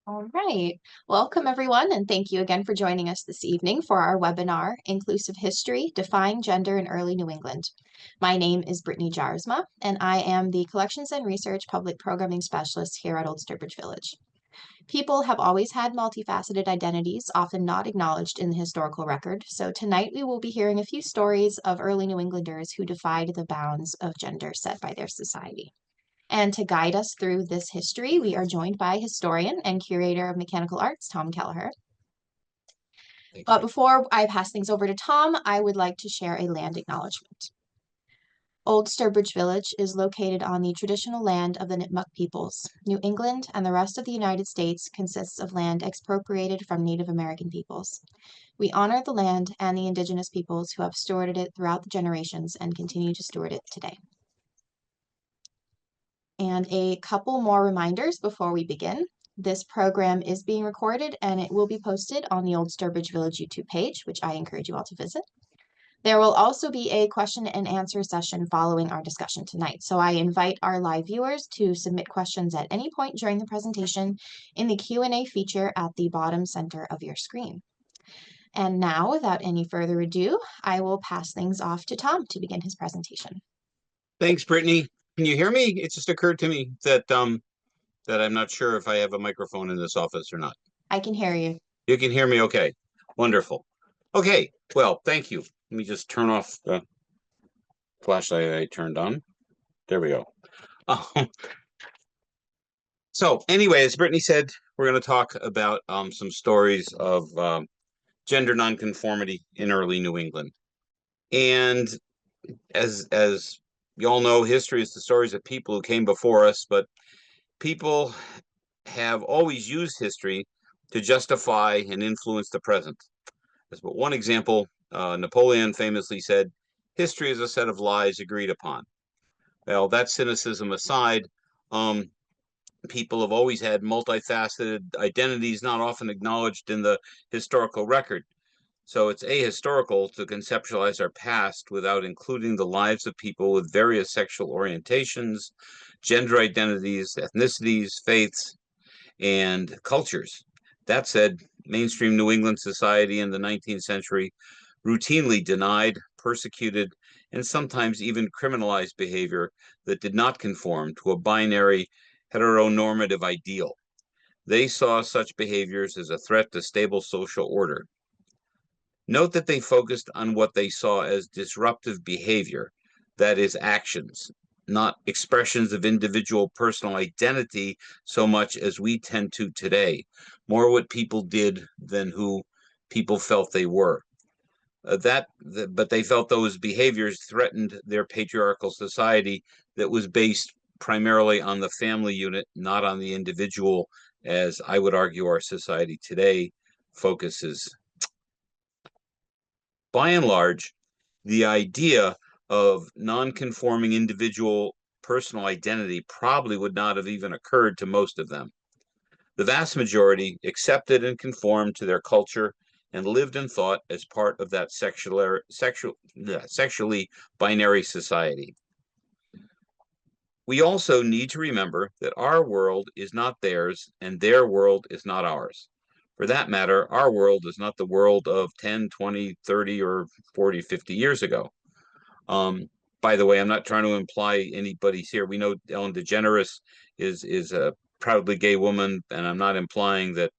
All right. Welcome, everyone, and thank you again for joining us this evening for our webinar, Inclusive History, Defying Gender in Early New England. My name is Brittany Jarsma, and I am the Collections and Research Public Programming Specialist here at Old Sturbridge Village. People have always had multifaceted identities, often not acknowledged in the historical record, so tonight we will be hearing a few stories of early New Englanders who defied the bounds of gender set by their society. And to guide us through this history, we are joined by historian and curator of mechanical arts, Tom Kelleher. But before I pass things over to Tom, I would like to share a land acknowledgement. Old Sturbridge Village is located on the traditional land of the Nipmuc peoples. New England and the rest of the United States consists of land expropriated from Native American peoples. We honor the land and the indigenous peoples who have stewarded it throughout the generations and continue to steward it today. And a couple more reminders before we begin. This program is being recorded and it will be posted on the Old Sturbridge Village YouTube page, which I encourage you all to visit. There will also be a question and answer session following our discussion tonight. So I invite our live viewers to submit questions at any point during the presentation in the Q&A feature at the bottom center of your screen. And now, without any further ado, I will pass things off to Tom to begin his presentation. Thanks, Brittany. Can you hear me? It just occurred to me that that I'm not sure if I have a microphone in this office or not. I can hear you. You can hear me okay. Wonderful. Okay, well, thank you. Let me just turn off the flashlight I turned on. There we go. So anyway, as Brittany said, we're going to talk about some stories of gender nonconformity in early New England. And as you all know, history is the stories of people who came before us, but people have always used history to justify and influence the present. As but one example, Napoleon famously said, "History is a set of lies agreed upon." Well, that cynicism aside, people have always had multifaceted identities, not often acknowledged in the historical record. So it's ahistorical to conceptualize our past without including the lives of people with various sexual orientations, gender identities, ethnicities, faiths, and cultures. That said, mainstream New England society in the 19th century routinely denied, persecuted, and sometimes even criminalized behavior that did not conform to a binary heteronormative ideal. They saw such behaviors as a threat to stable social order. Note that they focused on what they saw as disruptive behavior, that is, actions, not expressions of individual personal identity so much as we tend to today, more what people did than who people felt they were. But they felt those behaviors threatened their patriarchal society that was based primarily on the family unit, not on the individual, as I would argue our society today focuses. By and large, the idea of non-conforming individual personal identity probably would not have even occurred to most of them. The vast majority accepted and conformed to their culture and lived and thought as part of that sexually binary society. We also need to remember that our world is not theirs and their world is not ours. For that matter, our world is not the world of 10, 20, 30, or 40, 50 years ago. By the way, I'm not trying to imply anybody's here. We know Ellen DeGeneres is a proudly gay woman, and I'm not implying that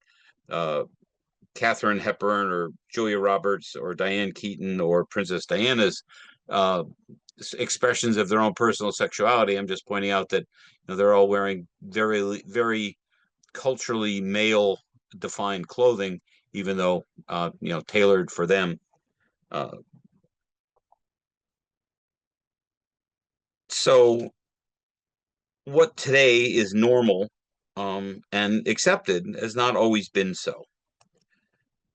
Katharine Hepburn or Julia Roberts or Diane Keaton or Princess Diana's expressions of their own personal sexuality. I'm just pointing out that they're all wearing very, very culturally male defined clothing, even though tailored for them. So what today is normal and accepted has not always been so.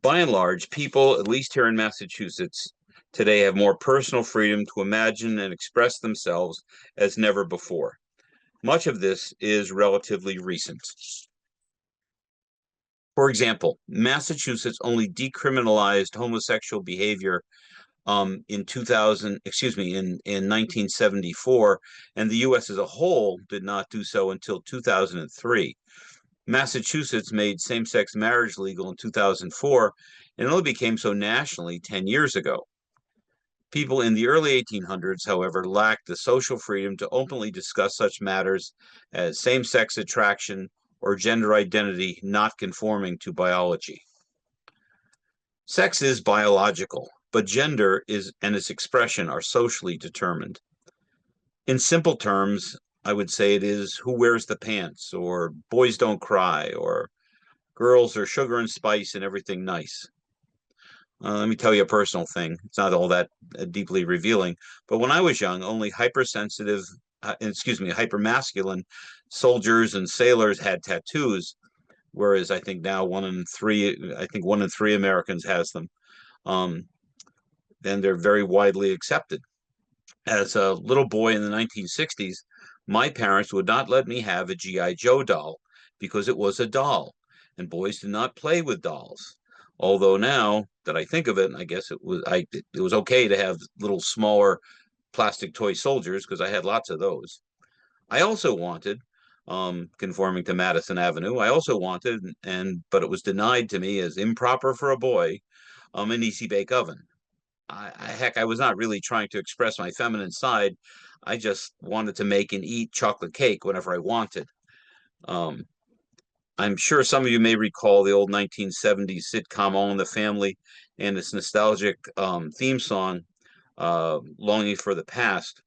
By and large, people, at least here in Massachusetts, today have more personal freedom to imagine and express themselves as never before. Much of this is relatively recent. For example, Massachusetts only decriminalized homosexual behavior in 1974, and the U.S. as a whole did not do so until 2003. Massachusetts made same-sex marriage legal in 2004 and only became so nationally 10 years ago. People in the early 1800s, however, lacked the social freedom to openly discuss such matters as same-sex attraction or gender identity not conforming to biology. Sex is biological, but gender is and its expression are socially determined. In simple terms, I would say it is who wears the pants, or boys don't cry, or girls are sugar and spice and everything nice. Let me tell you a personal thing. It's not all that deeply revealing, but when I was young, only hypersensitive, hypermasculine soldiers and sailors had tattoos, whereas I think now one in three Americans has them. Um, and they're very widely accepted. As a little boy in the 1960s, my parents would not let me have a G.I. Joe doll because it was a doll, and boys did not play with dolls. Although now that I think of it, I guess it was okay to have little smaller plastic toy soldiers because I had lots of those. I also wanted, conforming to Madison Avenue, I also wanted, but it was denied to me as improper for a boy, an easy bake oven. Heck, I was not really trying to express my feminine side. I just wanted to make and eat chocolate cake whenever I wanted. Um, I'm sure some of you may recall the old 1970s sitcom All in the Family and its nostalgic theme song, Longing for the Past.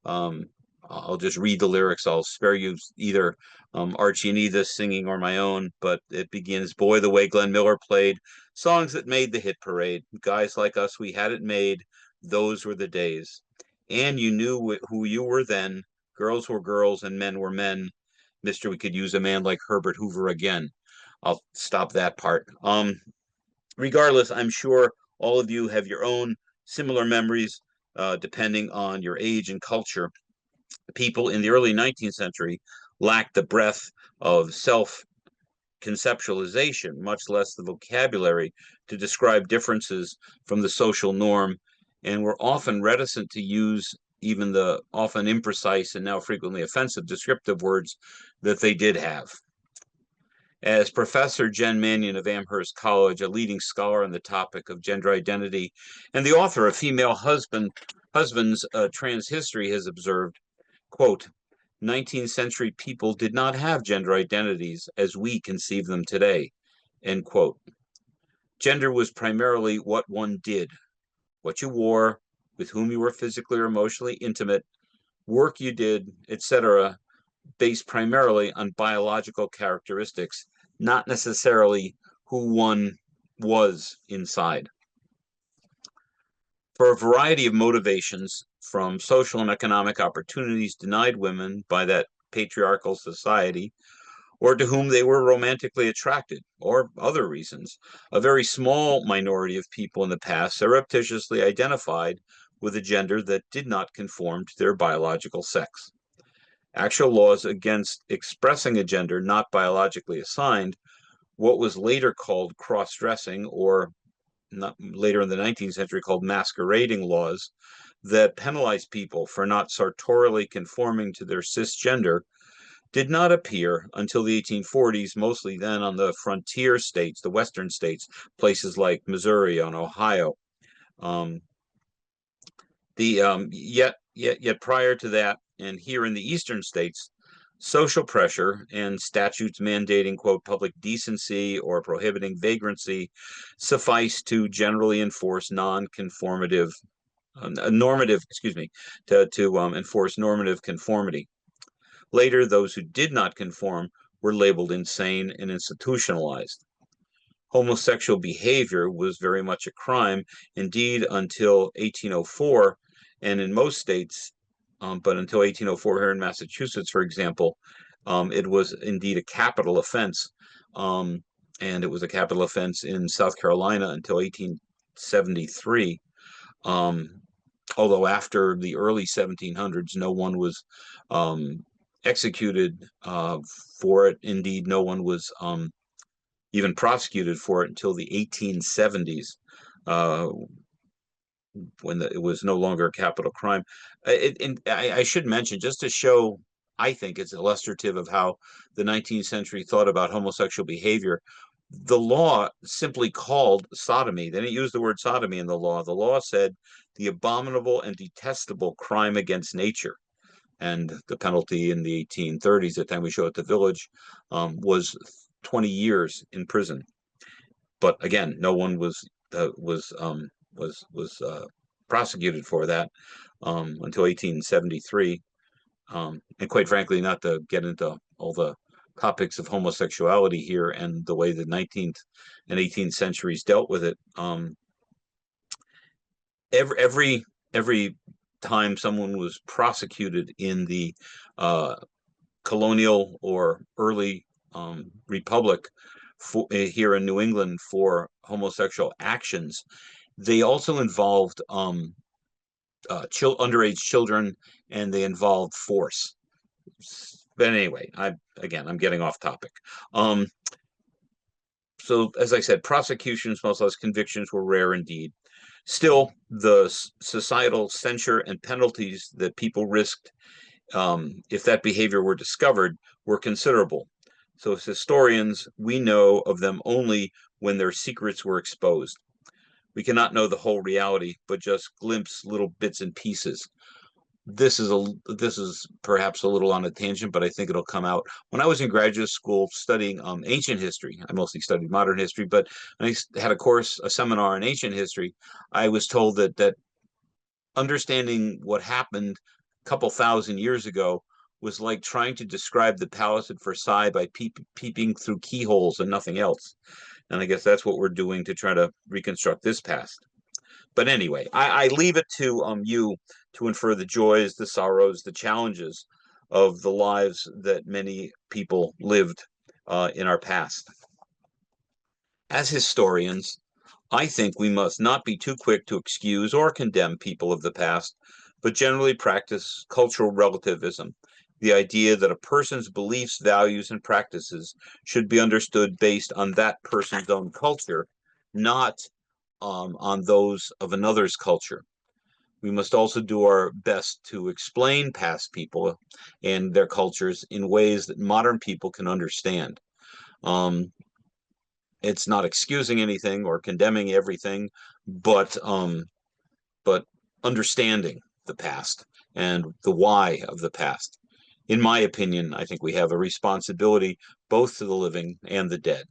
Um, I'll just read the lyrics. I'll spare you either Archie and Edith singing or my own, but it begins, boy, the way Glenn Miller played songs that made the hit parade. Guys like us, we had it made. Those were the days. And you knew who you were then. Girls were girls and men were men. Mister, we could use a man like Herbert Hoover again. I'll stop that part. Regardless, I'm sure all of you have your own similar memories, depending on your age and culture. People in the early 19th century lacked the breadth of self conceptualization, much less the vocabulary to describe differences from the social norm, and were often reticent to use even the often imprecise and now frequently offensive descriptive words that they did have. As Professor Jen Mannion of Amherst College, a leading scholar on the topic of gender identity and the author of Female Husbands Trans History, has observed, quote, 19th century people did not have gender identities as we conceive them today, end quote. Gender was primarily what one did, what you wore, with whom you were physically or emotionally intimate, work you did, etc., based primarily on biological characteristics, not necessarily who one was inside. For a variety of motivations, from social and economic opportunities denied women by that patriarchal society, or to whom they were romantically attracted, or other reasons, a very small minority of people in the past surreptitiously identified with a gender that did not conform to their biological sex. Actual laws against expressing a gender not biologically assigned, what was later called cross-dressing, or later in the 19th century called masquerading laws, that penalized people for not sartorially conforming to their cisgender, did not appear until the 1840s, mostly then on the frontier states, the western states, places like Missouri and Ohio. Yet prior to that, and here in the eastern states, social pressure and statutes mandating, quote, public decency or prohibiting vagrancy suffice to generally enforce non-conformative, normative, excuse me, to enforce normative conformity. Later, those who did not conform were labeled insane and institutionalized. Homosexual behavior was very much a crime, indeed, until 1804, and in most states, but until 1804 here in Massachusetts, for example, it was indeed a capital offense, and it was a capital offense in South Carolina until 1873. Although after the early 1700s, no one was executed for it. Indeed, no one was even prosecuted for it until the 1870s, uh, when it was no longer a capital crime. I should mention, just to show I think it's illustrative of how the 19th century thought about homosexual behavior. The law simply called sodomy. They didn't use the word sodomy in the law. The law said the abominable and detestable crime against nature. And the penalty in the 1830s, the time we show at the village, was 20 years in prison. But again, no one was prosecuted for that until 1873. And quite frankly, not to get into all the topics of homosexuality here and the way the 19th and 18th centuries dealt with it. Every time someone was prosecuted in the colonial or early republic here in New England for homosexual actions, they also involved underage children, and they involved force. But anyway, I'm getting off topic. So as I said, prosecutions, much less convictions, were rare indeed. Still, the societal censure and penalties that people risked if that behavior were discovered were considerable. So as historians, we know of them only when their secrets were exposed. We cannot know the whole reality, but just glimpse little bits and pieces. This is perhaps a little on a tangent, but I think it'll come out. When I was in graduate school studying ancient history, I mostly studied modern history, but I had a seminar on ancient history. I was told that understanding what happened a couple thousand years ago was like trying to describe the palace at Versailles by peeping through keyholes and nothing else. And I guess that's what we're doing to try to reconstruct this past. But anyway, I leave it to you to infer the joys, the sorrows, the challenges of the lives that many people lived in our past. As historians, I think we must not be too quick to excuse or condemn people of the past, but generally practice cultural relativism, the idea that a person's beliefs, values, and practices should be understood based on that person's own culture, not on those of another's culture. We must also do our best to explain past people and their cultures in ways that modern people can understand. Um, it's not excusing anything or condemning everything, but but understanding the past and the why of the past. In my opinion, I think we have a responsibility both to the living and the dead.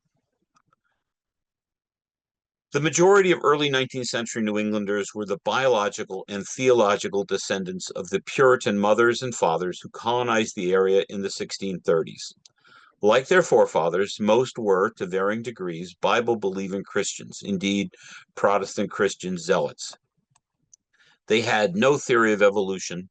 The majority of early 19th century New Englanders were the biological and theological descendants of the Puritan mothers and fathers who colonized the area in the 1630s. Like their forefathers, most were, to varying degrees, Bible-believing Christians, indeed Protestant Christian zealots. They had no theory of evolution.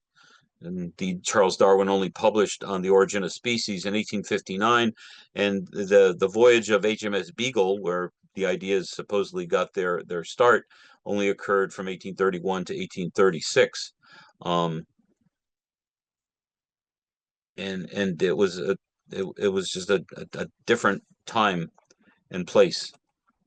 Indeed, Charles Darwin only published On the Origin of Species in 1859, and the voyage of HMS Beagle, where the ideas supposedly got their start, only occurred from 1831 to 1836. And it was just a different time and place.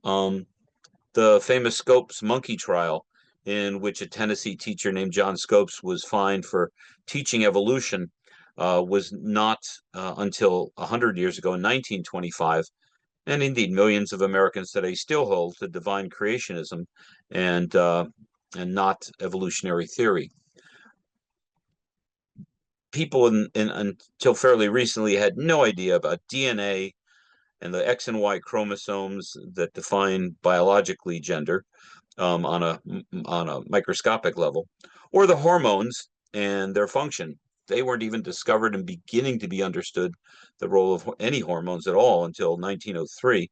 The famous Scopes monkey trial, in which a Tennessee teacher named John Scopes was fined for teaching evolution, was not until 100 years ago in 1925. And indeed, millions of Americans today still hold to divine creationism and not evolutionary theory. People until fairly recently had no idea about DNA and the X and Y chromosomes that define biologically gender on a microscopic level, or the hormones and their function. They weren't even discovered and beginning to be understood, the role of any hormones at all, until 1903.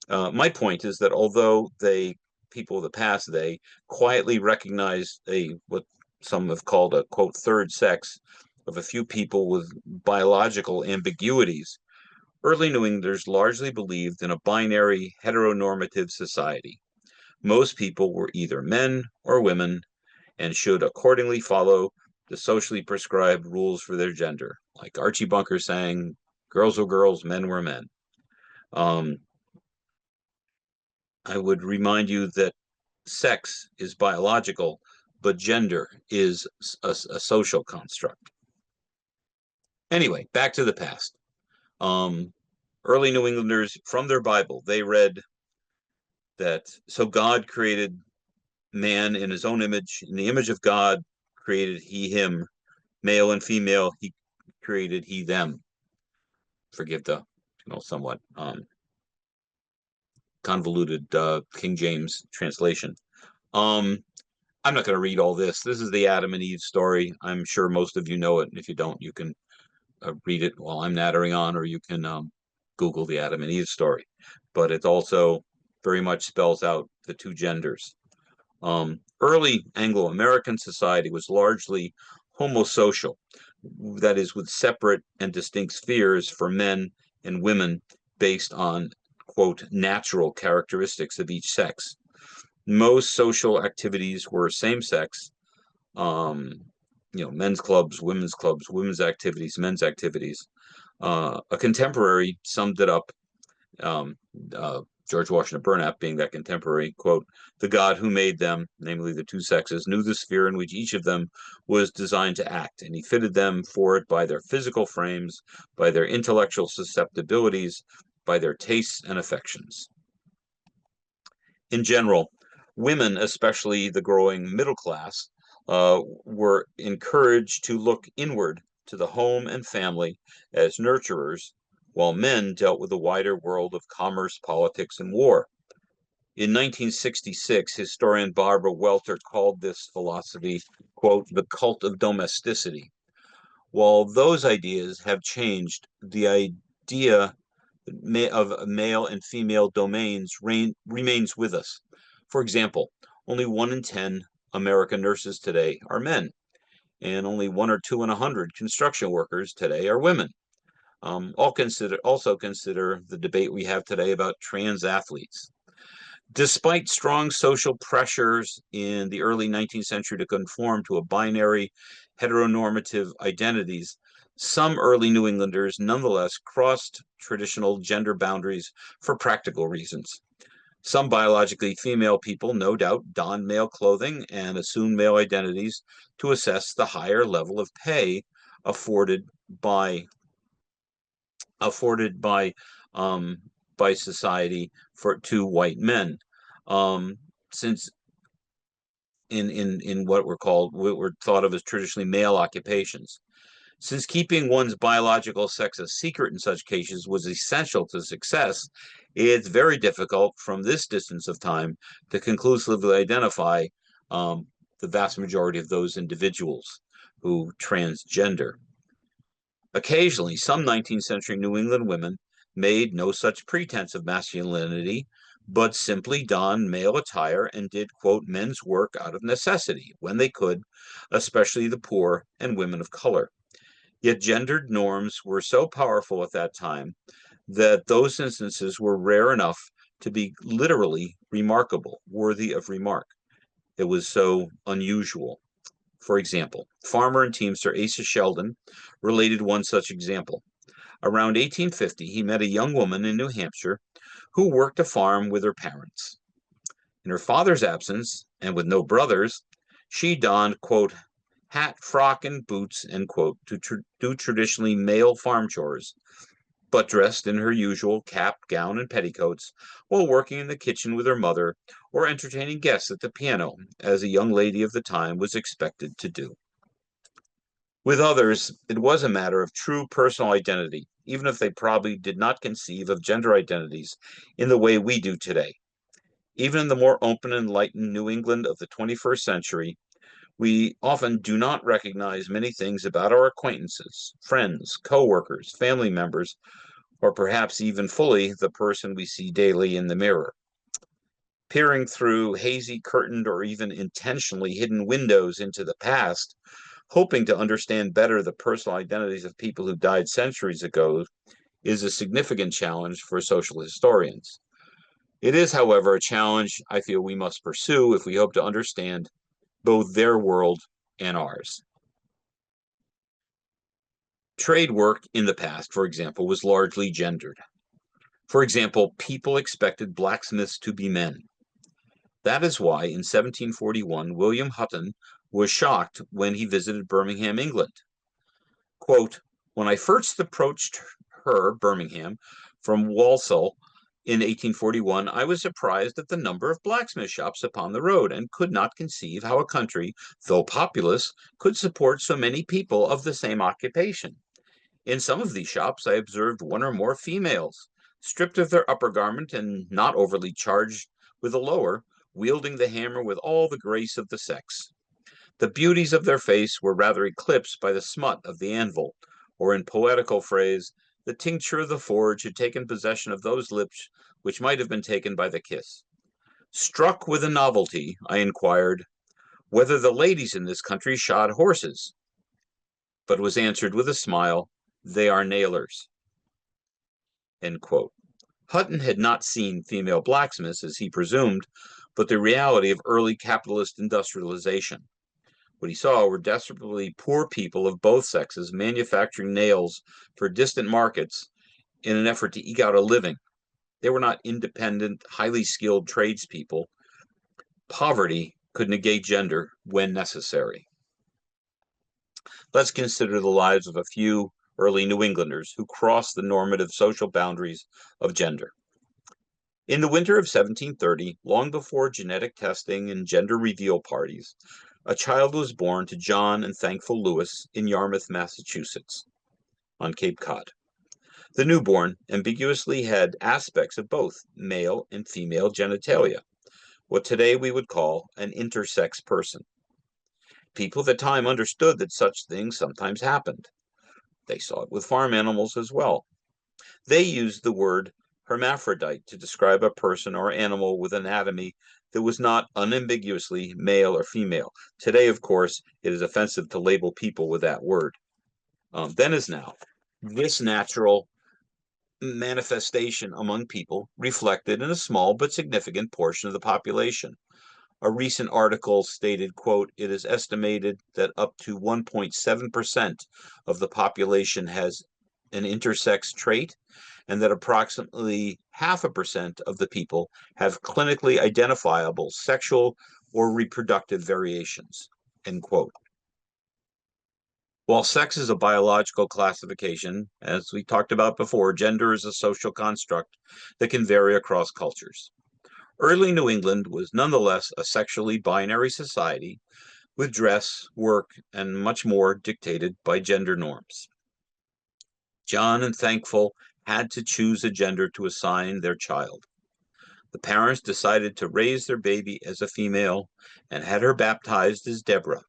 My point is that although people of the past, they quietly recognized what some have called a quote third sex of a few people with biological ambiguities, early New Englanders largely believed in a binary heteronormative society. Most people were either men or women and should accordingly follow the socially prescribed rules for their gender. Like Archie Bunker saying, girls were girls, men were men. I would remind you that sex is biological, but gender is a social construct. Anyway, back to the past. Early New Englanders, from their Bible, they read that, so God created man in his own image. In the image of God created he him, male and female, he created he them. Forgive the, somewhat convoluted King James translation. I'm not going to read all this. This is the Adam and Eve story. I'm sure most of you know it. And if you don't, you can read it while I'm nattering on, or you can Google the Adam and Eve story. But it also very much spells out the two genders. Early Anglo-American society was largely homosocial, that is, with separate and distinct spheres for men and women based on, quote, natural characteristics of each sex. Most social activities were same-sex, men's clubs, women's activities, men's activities. A contemporary summed it up, George Washington Burnap being that contemporary, quote, the God who made them, namely the two sexes, knew the sphere in which each of them was designed to act, and he fitted them for it by their physical frames, by their intellectual susceptibilities, by their tastes and affections. In general, women, especially the growing middle class, were encouraged to look inward to the home and family as nurturers, while men dealt with the wider world of commerce, politics, and war. In 1966, historian Barbara Welter called this philosophy, quote, the cult of domesticity. While those ideas have changed, the idea of male and female domains remains with us. For example, only 1 in 10 American nurses today are men, and only 1 or 2 in 100 construction workers today are women. Also consider the debate we have today about trans athletes. Despite strong social pressures in the early 19th century to conform to a binary heteronormative identities, some early New Englanders nonetheless crossed traditional gender boundaries for practical reasons. Some biologically female people, no doubt, donned male clothing and assumed male identities to assess the higher level of pay afforded by by society to white men, since in what were thought of as traditionally male occupations. Since keeping one's biological sex a secret in such cases was essential to success, it's very difficult from this distance of time to conclusively identify the vast majority of those individuals who transgender. Occasionally, some 19th century New England women made no such pretense of masculinity, but simply donned male attire and did, quote, men's work out of necessity when they could, especially the poor and women of color. Yet gendered norms were so powerful at that time that those instances were rare enough to be literally remarkable, worthy of remark. It was so unusual. For example, farmer and teamster Asa Sheldon related one such example. Around 1850, he met a young woman in New Hampshire who worked a farm with her parents. In her father's absence, and with no brothers, she donned, quote, hat, frock, and boots, end quote, to do traditionally male farm chores, but dressed in her usual cap, gown, and petticoats while working in the kitchen with her mother or entertaining guests at the piano, as a young lady of the time was expected to do. With others, it was a matter of true personal identity, even if they probably did not conceive of gender identities in the way we do today. Even in the more open and enlightened New England of the 21st century, we often do not recognize many things about our acquaintances, friends, co-workers, family members, or perhaps even fully the person we see daily in the mirror. Peering through hazy curtained or even intentionally hidden windows into the past, hoping to understand better the personal identities of people who died centuries ago, is a significant challenge for social historians. It is, however, a challenge I feel we must pursue if we hope to understand both their world and ours. Trade work in the past, for example, was largely gendered. For example, people expected blacksmiths to be men. That is why in 1741, William Hutton was shocked when he visited Birmingham, England. Quote, When I first approached her, Birmingham, from Walsall in 1841, I was surprised at the number of blacksmith shops upon the road, and could not conceive how a country, though populous, could support so many people of the same occupation. In some of these shops I observed one or more females, stripped of their upper garment and not overly charged with a lower, wielding the hammer with all the grace of the sex. The beauties of their face were rather eclipsed by the smut of the anvil, or in poetical phrase, the tincture of the forge had taken possession of those lips which might have been taken by the kiss. Struck with a novelty, I inquired whether the ladies in this country shod horses, but was answered with a smile, they are nailers. End quote. Hutton had not seen female blacksmiths, as he presumed, but the reality of early capitalist industrialization. What he saw were desperately poor people of both sexes manufacturing nails for distant markets in an effort to eke out a living. They were not independent, highly skilled tradespeople. Poverty could negate gender when necessary. Let's consider the lives of a few early New Englanders who crossed the normative social boundaries of gender. In the winter of 1730, long before genetic testing and gender reveal parties, a child was born to John and Thankful Lewis in Yarmouth, Massachusetts, on Cape Cod. The newborn ambiguously had aspects of both male and female genitalia, what today we would call an intersex person. People at the time understood that such things sometimes happened. They saw it with farm animals as well. They used the word hermaphrodite to describe a person or animal with anatomy that was not unambiguously male or female. Today, of course, it is offensive to label people with that word. Then as now, this natural manifestation among people reflected in a small but significant portion of the population. A recent article stated, quote, it is estimated that up to 1.7% of the population has an intersex trait, and that approximately 0.5% of the people have clinically identifiable sexual or reproductive variations, end quote. While sex is a biological classification, as we talked about before, gender is a social construct that can vary across cultures. Early New England was nonetheless a sexually binary society, with dress, work, and much more dictated by gender norms. John and Thankful had to choose a gender to assign their child. The parents decided to raise their baby as a female and had her baptized as Deborah.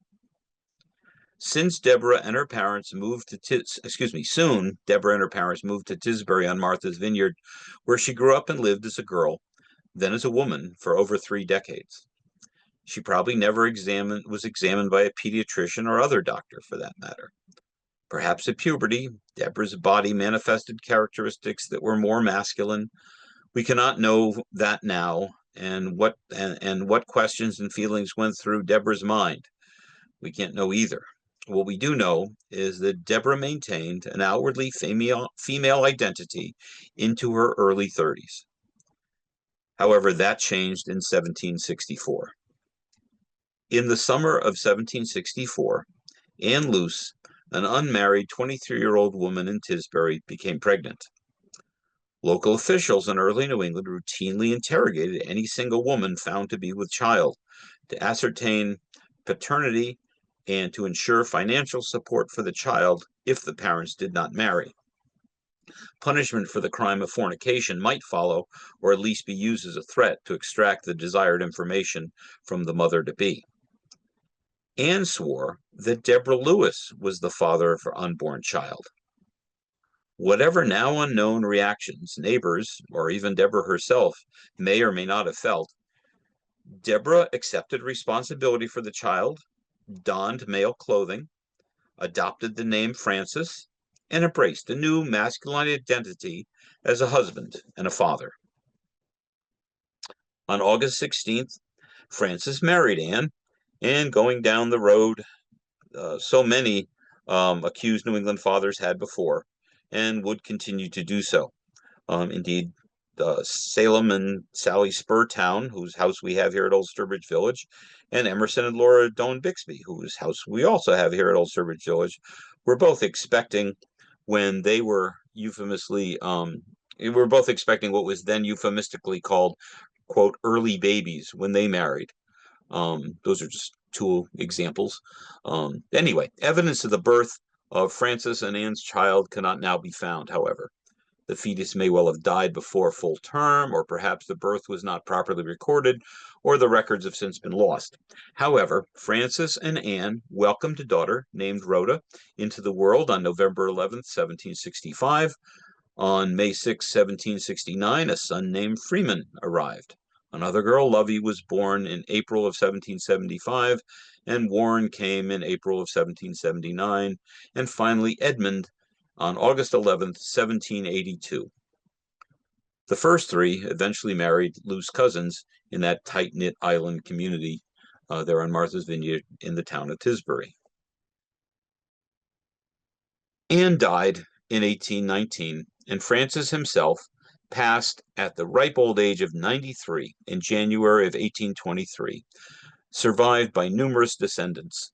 Since Deborah and her parents moved to soon Deborah and her parents moved to Tisbury on Martha's Vineyard, where she grew up and lived as a girl, then as a woman for over 3 decades. She probably never was examined by a pediatrician or other doctor for that matter. Perhaps at puberty, Deborah's body manifested characteristics that were more masculine. We cannot know that now, and what questions and feelings went through Deborah's mind. We can't know either. What we do know is that Deborah maintained an outwardly female identity into her early 30s. However, that changed in 1764. In the summer of 1764, Anne Luce, an unmarried 23-year-old woman in Tisbury, became pregnant. Local officials in early New England routinely interrogated any single woman found to be with child to ascertain paternity and to ensure financial support for the child if the parents did not marry. Punishment for the crime of fornication might follow, or at least be used as a threat to extract the desired information from the mother-to-be. Anne swore that Deborah Lewis was the father of her unborn child. Whatever now unknown reactions neighbors, or even Deborah herself, may or may not have felt, Deborah accepted responsibility for the child, donned male clothing, adopted the name Francis, and embraced a new masculine identity as a husband and a father. On August 16th, Francis married Anne, and going down the road so many accused New England fathers had before, and would continue to do so. Indeed, Salem and Sally Spurtown, whose house we have here at Old Sturbridge Village, and Emerson and Laura Doan Bixby, whose house we also have here at Old Sturbridge Village, were both expecting when they were euphemistically, we were both expecting what was then euphemistically called, quote, early babies when they married. Those are just two examples. Anyway, evidence of the birth of Francis and Anne's child cannot now be found, however. The fetus may well have died before full term, or perhaps the birth was not properly recorded, or the records have since been lost. However, Francis and Anne welcomed a daughter named Rhoda into the world on November 11th, 1765. On May 6, 1769, a son named Freeman arrived. Another girl, Lovey, was born in April of 1775, and Warren came in April of 1779, and finally Edmund on August 11th, 1782. The first three eventually married loose cousins in that tight-knit island community there on Martha's Vineyard in the town of Tisbury. Anne died in 1819, and Francis himself passed at the ripe old age of 93 in January of 1823, survived by numerous descendants.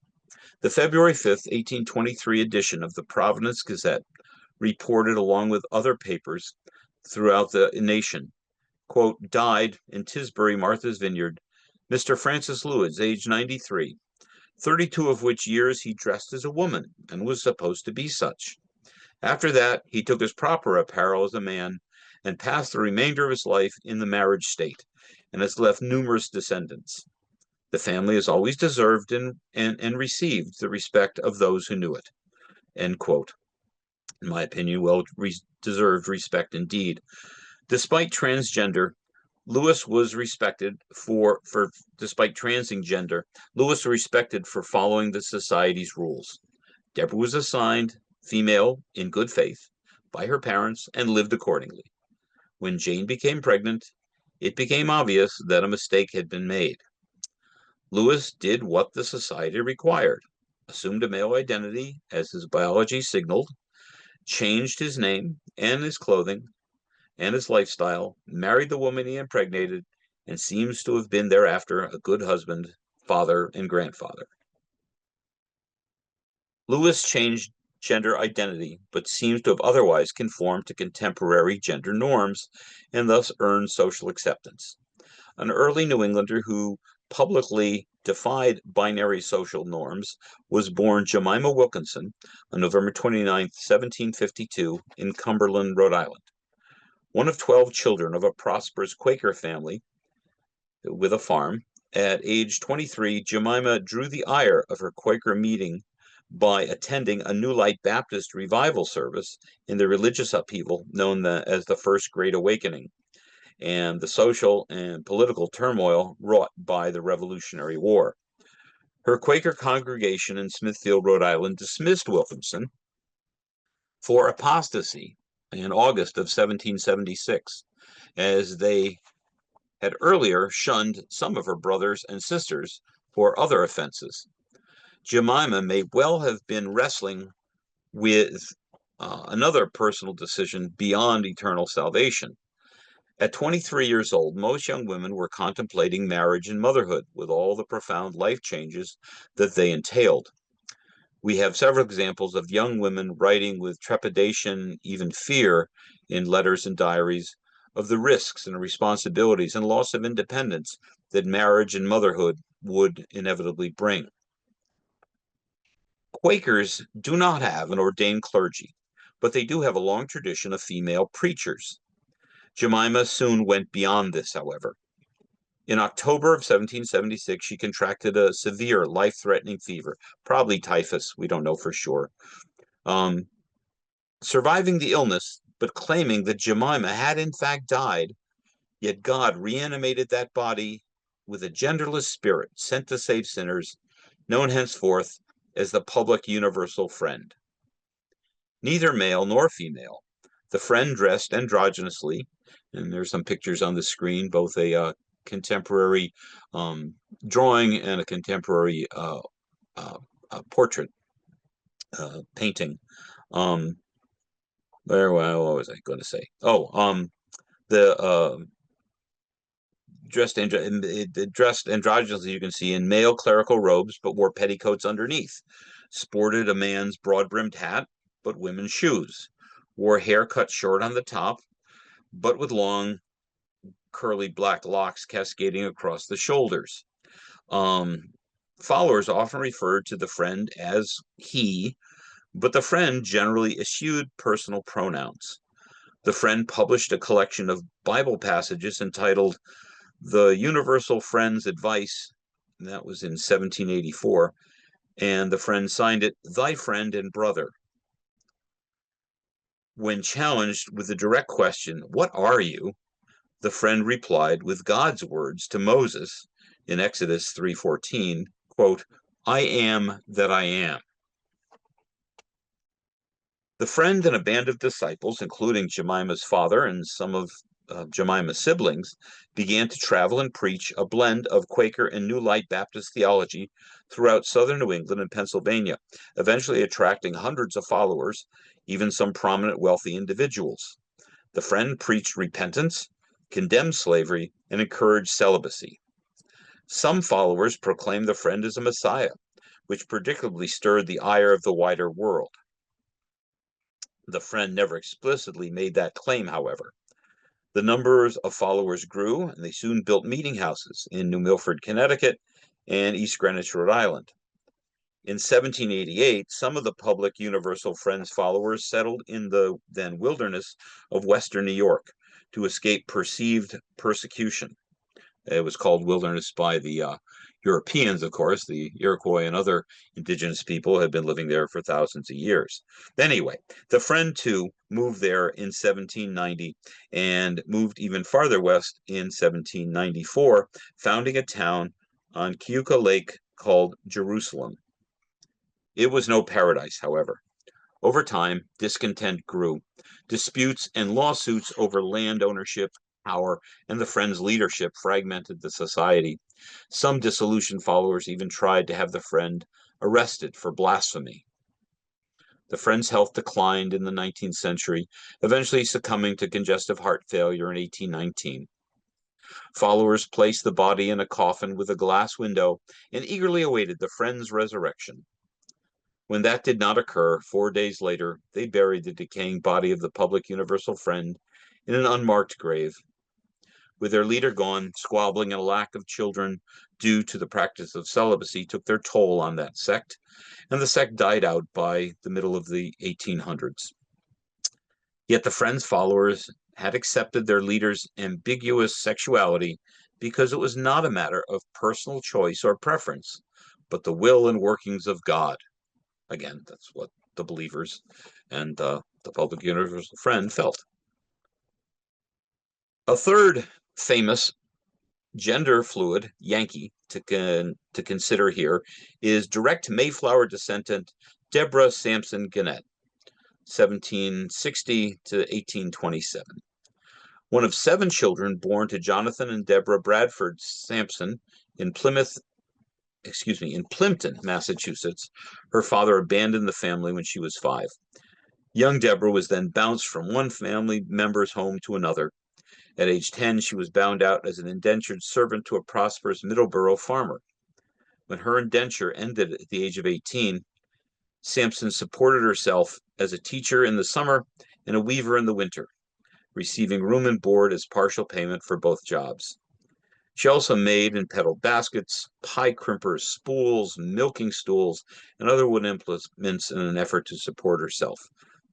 The February 5th, 1823 edition of the Providence Gazette reported, along with other papers throughout the nation, quote, died in Tisbury, Martha's Vineyard, Mr. Francis Lewis, age 93, 32 of which years he dressed as a woman and was supposed to be such. After that, he took his proper apparel as a man and passed the remainder of his life in the marriage state, and has left numerous descendants. The family has always deserved and received the respect of those who knew it. End quote. In my opinion, well-deserved respect indeed. Despite transgender, Lewis was respected despite transing gender, Lewis was respected for following the society's rules. Deborah was assigned female in good faith by her parents and lived accordingly. When Jane became pregnant, it became obvious that a mistake had been made. Lewis did what the society required, assumed a male identity as his biology signaled, changed his name and his clothing and his lifestyle, married the woman he impregnated, and seems to have been thereafter a good husband, father, and grandfather. Lewis changed gender identity, but seems to have otherwise conformed to contemporary gender norms and thus earned social acceptance. An early New Englander who publicly defied binary social norms was born Jemima Wilkinson on November 29, 1752, in Cumberland, Rhode Island. One of 12 children of a prosperous Quaker family with a farm, at age 23, Jemima drew the ire of her Quaker meeting by attending a New Light Baptist revival service in the religious upheaval known as the First Great Awakening, and the social and political turmoil wrought by the Revolutionary War. Her Quaker congregation in Smithfield, Rhode Island, dismissed Wilkinson for apostasy in August of 1776, as they had earlier shunned some of her brothers and sisters for other offenses. Jemima may well have been wrestling with another personal decision beyond eternal salvation. At 23 years old, most young women were contemplating marriage and motherhood with all the profound life changes that they entailed. We have several examples of young women writing with trepidation, even fear, in letters and diaries, of the risks and responsibilities and loss of independence that marriage and motherhood would inevitably bring. Quakers do not have an ordained clergy, but they do have a long tradition of female preachers. Jemima soon went beyond this, however. In October of 1776, she contracted a severe, life-threatening fever, probably typhus, we don't know for sure. Surviving the illness, but claiming that Jemima had in fact died, yet God reanimated that body with a genderless spirit sent to save sinners, known henceforth as the public universal friend. Neither male nor female, the friend dressed androgynously, and there's some pictures on the screen, both a contemporary drawing and a contemporary portrait painting. What was I going to say? The dressed androgynously, you can see, in male clerical robes, but wore petticoats underneath. Sported a man's broad-brimmed hat, but women's shoes, wore hair cut short on the top, but with long, curly black locks cascading across the shoulders. Um, Followers often referred to the friend as he, but the friend generally eschewed personal pronouns. The friend published a collection of Bible passages entitled The Universal Friend's Advice, and that was in 1784, and the friend signed it, Thy Friend and Brother. When challenged with the direct question, What are you? The friend replied with God's words to Moses in Exodus 3:14, quote, I am that I am. The friend and a band of disciples, including Jemima's father and some of Jemima's siblings, began to travel and preach a blend of Quaker and New Light Baptist theology throughout southern New England and Pennsylvania, eventually attracting hundreds of followers, even some prominent wealthy individuals. The friend preached repentance, condemned slavery, and encouraged celibacy. Some followers proclaimed the friend as a Messiah, which predictably stirred the ire of the wider world. The friend never explicitly made that claim, however. The numbers of followers grew, and they soon built meeting houses in New Milford, Connecticut, and East Greenwich, Rhode Island. In 1788, some of the public Universal Friends followers settled in the then wilderness of Western New York to escape perceived persecution. It was called wilderness by the Europeans, of course. The Iroquois and other indigenous people had been living there for thousands of years. Anyway, the friend, too, moved there in 1790 and moved even farther west in 1794, founding a town on Keuka Lake called Jerusalem. It was no paradise, however. Over time, discontent grew. Disputes and lawsuits over land ownership, power, and the Friends' leadership fragmented the society. Some disillusioned followers even tried to have the Friend arrested for blasphemy. The Friend's health declined in the 19th century, eventually succumbing to congestive heart failure in 1819. Followers placed the body in a coffin with a glass window and eagerly awaited the Friend's resurrection. When that did not occur, 4 days later, they buried the decaying body of the public Universal Friend in an unmarked grave. With their leader gone, squabbling and a lack of children due to the practice of celibacy took their toll on that sect, and the sect died out by the middle of the 1800s. Yet the Friends' followers had accepted their leader's ambiguous sexuality because it was not a matter of personal choice or preference, but the will and workings of God. Again, that's what the believers and the public Universal Friend felt. A third famous gender fluid Yankee to consider here is direct Mayflower descendant Deborah Sampson Gannett, 1760 to 1827. One of 7 children born to Jonathan and Deborah Bradford Sampson in Plimpton, Massachusetts. Her father abandoned the family when she was 5. Young Deborah was then bounced from one family member's home to another. At age 10, she was bound out as an indentured servant to a prosperous Middleborough farmer. When her indenture ended at the age of 18, Sampson supported herself as a teacher in the summer and a weaver in the winter, receiving room and board as partial payment for both jobs. She also made and peddled baskets, pie crimpers, spools, milking stools, and other wood implements in an effort to support herself.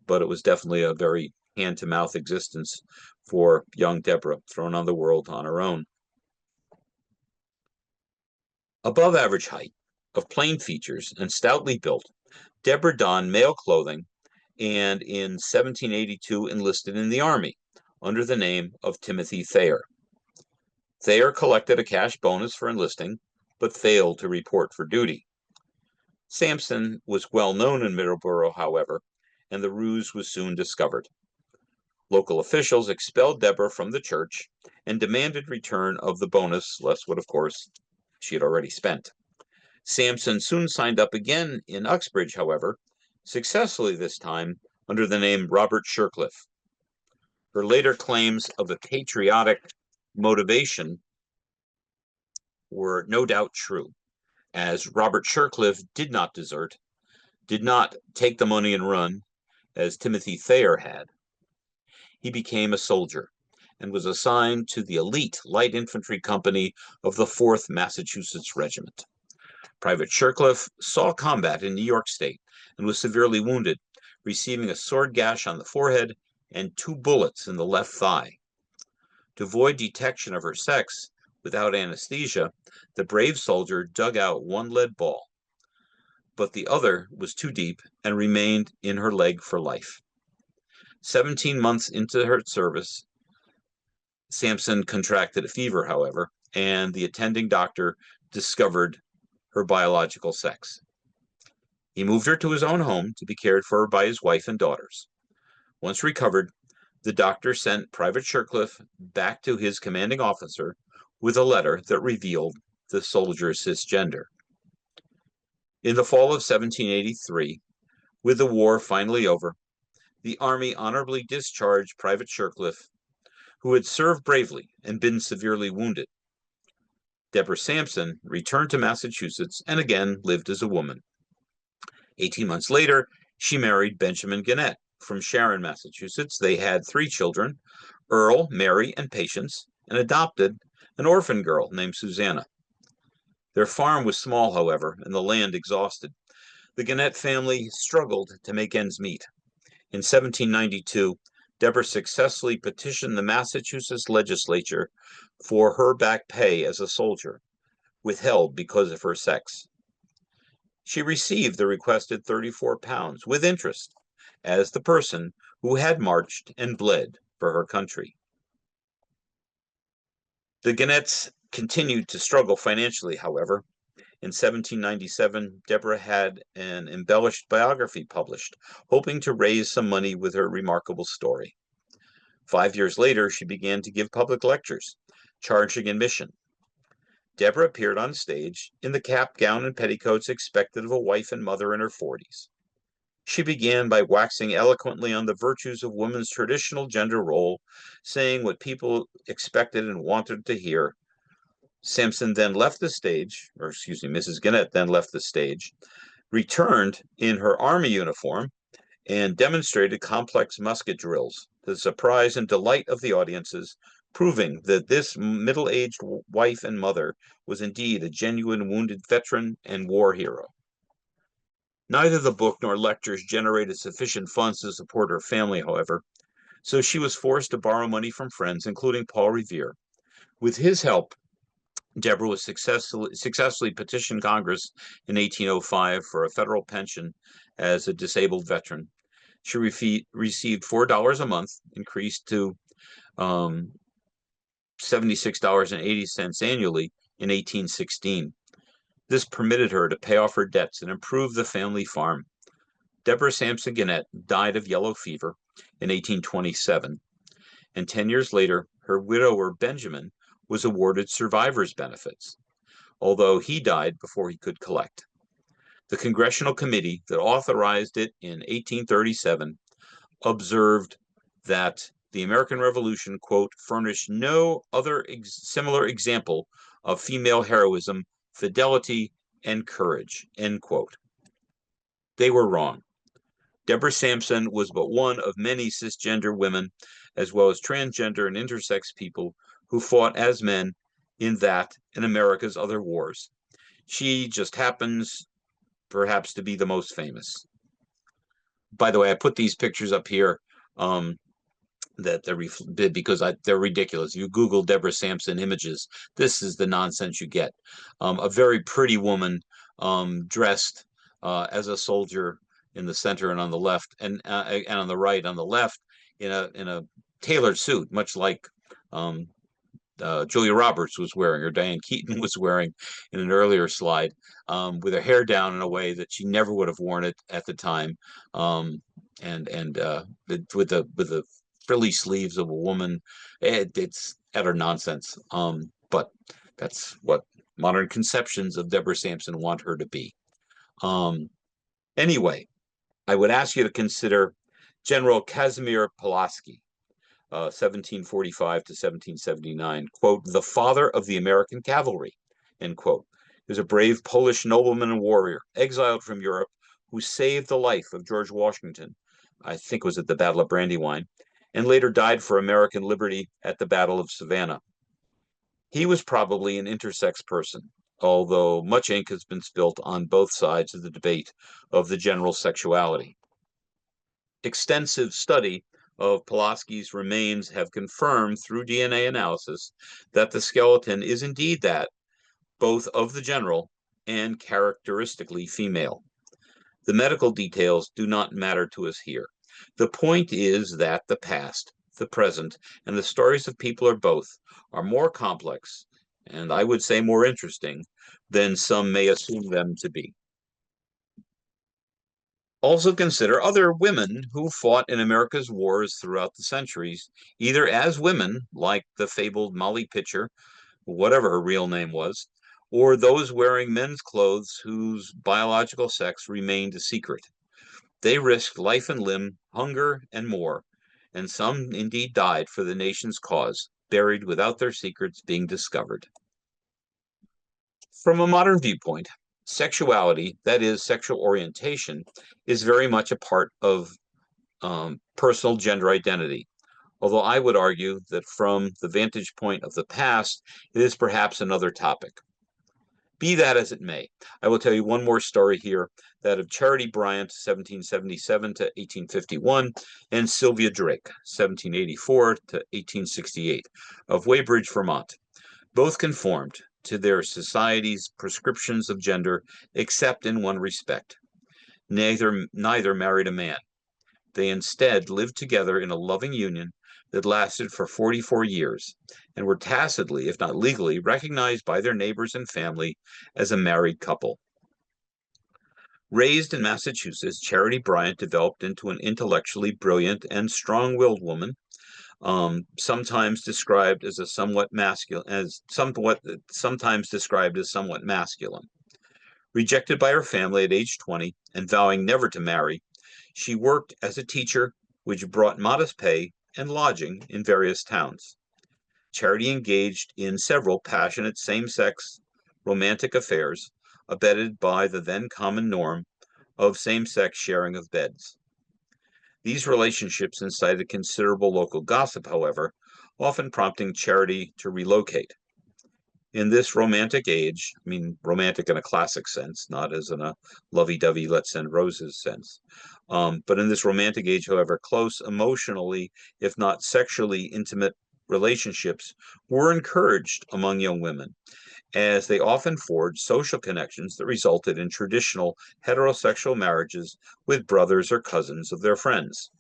But it was definitely a very hand-to-mouth existence for young Deborah, thrown on the world on her own. Above average height, of plain features, and stoutly built, Deborah donned male clothing and in 1782 enlisted in the Army under the name of Timothy Thayer. Thayer collected a cash bonus for enlisting, but failed to report for duty. Sampson was well known in Middleborough, however, and the ruse was soon discovered. Local officials expelled Deborah from the church and demanded return of the bonus, less what, of course, she had already spent. Sampson soon signed up again in Uxbridge, however, successfully this time under the name Robert Shercliffe. Her later claims of a patriotic motivation were no doubt true, as Robert Shercliffe did not desert, did not take the money and run, as Timothy Thayer had. He became a soldier and was assigned to the elite light infantry company of the 4th Massachusetts Regiment. Private Shercliffe saw combat in New York State and was severely wounded, receiving a sword gash on the forehead and 2 bullets in the left thigh. To avoid detection of her sex without anesthesia, the brave soldier dug out one lead ball, but the other was too deep and remained in her leg for life. 17 months into her service, Sampson contracted a fever, however, and the attending doctor discovered her biological sex. He moved her to his own home to be cared for by his wife and daughters. Once recovered, the doctor sent Private Shercliffe back to his commanding officer with a letter that revealed the soldier's cisgender. In the fall of 1783, with the war finally over, the Army honorably discharged Private Shercliffe, who had served bravely and been severely wounded. Deborah Sampson returned to Massachusetts and again lived as a woman. 18 months later, she married Benjamin Gannett from Sharon, Massachusetts. They had 3 children, Earl, Mary, and Patience, and adopted an orphan girl named Susanna. Their farm was small, however, and the land exhausted. The Gannett family struggled to make ends meet. In 1792, Deborah successfully petitioned the Massachusetts legislature for her back pay as a soldier, withheld because of her sex. She received the requested 34 pounds with interest as the person who had marched and bled for her country. The Gannetts continued to struggle financially, however. In 1797, Deborah had an embellished biography published, hoping to raise some money with her remarkable story. 5 years later, she began to give public lectures, charging admission. Deborah appeared on stage in the cap, gown, and petticoats expected of a wife and mother in her 40s. She began by waxing eloquently on the virtues of women's traditional gender role, saying what people expected and wanted to hear. Sampson then left the stage, Mrs. Gannett then left the stage, returned in her army uniform, and demonstrated complex musket drills to the surprise and delight of the audiences, proving that this middle-aged wife and mother was indeed a genuine wounded veteran and war hero. Neither the book nor lectures generated sufficient funds to support her family, however, so she was forced to borrow money from friends, including Paul Revere. With his help, Deborah was successfully petitioned Congress in 1805 for a federal pension as a disabled veteran. She received $4 a month, increased to $76.80 annually in 1816. This permitted her to pay off her debts and improve the family farm. Deborah Sampson Gannett died of yellow fever in 1827, and 10 years later, her widower Benjamin was awarded survivor's benefits, although he died before he could collect. The congressional committee that authorized it in 1837 observed that the American Revolution, quote, furnished no other similar example of female heroism, fidelity, and courage, end quote. They were wrong. Deborah Sampson was but one of many cisgender women, as well as transgender and intersex people who fought as men in that and America's other wars. She just happens perhaps to be the most famous. By the way, I put these pictures up here that because they're ridiculous. You Google Deborah Sampson images, this is the nonsense you get. A very pretty woman dressed as a soldier in the center and on the left, and on the right, on the left, in a tailored suit, much like Julia Roberts was wearing, or Diane Keaton was wearing in an earlier slide, with her hair down in a way that she never would have worn it at the time, with the frilly sleeves of a woman. It's utter nonsense, but that's what modern conceptions of Deborah Sampson want her to be. Anyway, I would ask you to consider General Kazimierz Pulaski, 1745 to 1779, quote, the father of the American cavalry, end quote. He was a brave Polish nobleman and warrior, exiled from Europe, who saved the life of George Washington I think was at the Battle of Brandywine, and later died for American liberty at the Battle of Savannah. He was probably an intersex person, although much ink has been spilt on both sides of the debate of the general sexuality. Extensive study of Pulaski's remains have confirmed through DNA analysis that the skeleton is indeed that, both of the general and characteristically female. The medical details do not matter to us here. The point is that the past, the present, and the stories of people are more complex, and I would say more interesting, than some may assume them to be. Also consider other women who fought in America's wars throughout the centuries, either as women, like the fabled Molly Pitcher, whatever her real name was, or those wearing men's clothes whose biological sex remained a secret. They risked life and limb, hunger, and more, and some indeed died for the nation's cause, buried without their secrets being discovered. From a modern viewpoint, sexuality, that is, sexual orientation, is very much a part of personal gender identity. Although I would argue that from the vantage point of the past, it is perhaps another topic. Be that as it may, I will tell you one more story here, that of Charity Bryant, 1777 to 1851, and Sylvia Drake, 1784 to 1868, of Weybridge, Vermont. Both conformed to their society's prescriptions of gender, except in one respect. Neither married a man. They instead lived together in a loving union that lasted for 44 years and were tacitly, if not legally, recognized by their neighbors and family as a married couple. Raised in Massachusetts, Charity Bryant developed into an intellectually brilliant and strong-willed woman, sometimes described as sometimes described as somewhat masculine. Rejected by her family at age 20 and vowing never to marry, she worked as a teacher, which brought modest pay and lodging in various towns. Charity engaged in several passionate same-sex romantic affairs, abetted by the then common norm of same-sex sharing of beds. These relationships incited considerable local gossip, however, often prompting Charity to relocate. In this romantic age, I mean romantic in a classic sense, not as in a lovey-dovey let's send roses sense, but in this romantic age, however, close emotionally, if not sexually intimate relationships were encouraged among young women, as they often forged social connections that resulted in traditional heterosexual marriages with brothers or cousins of their friends.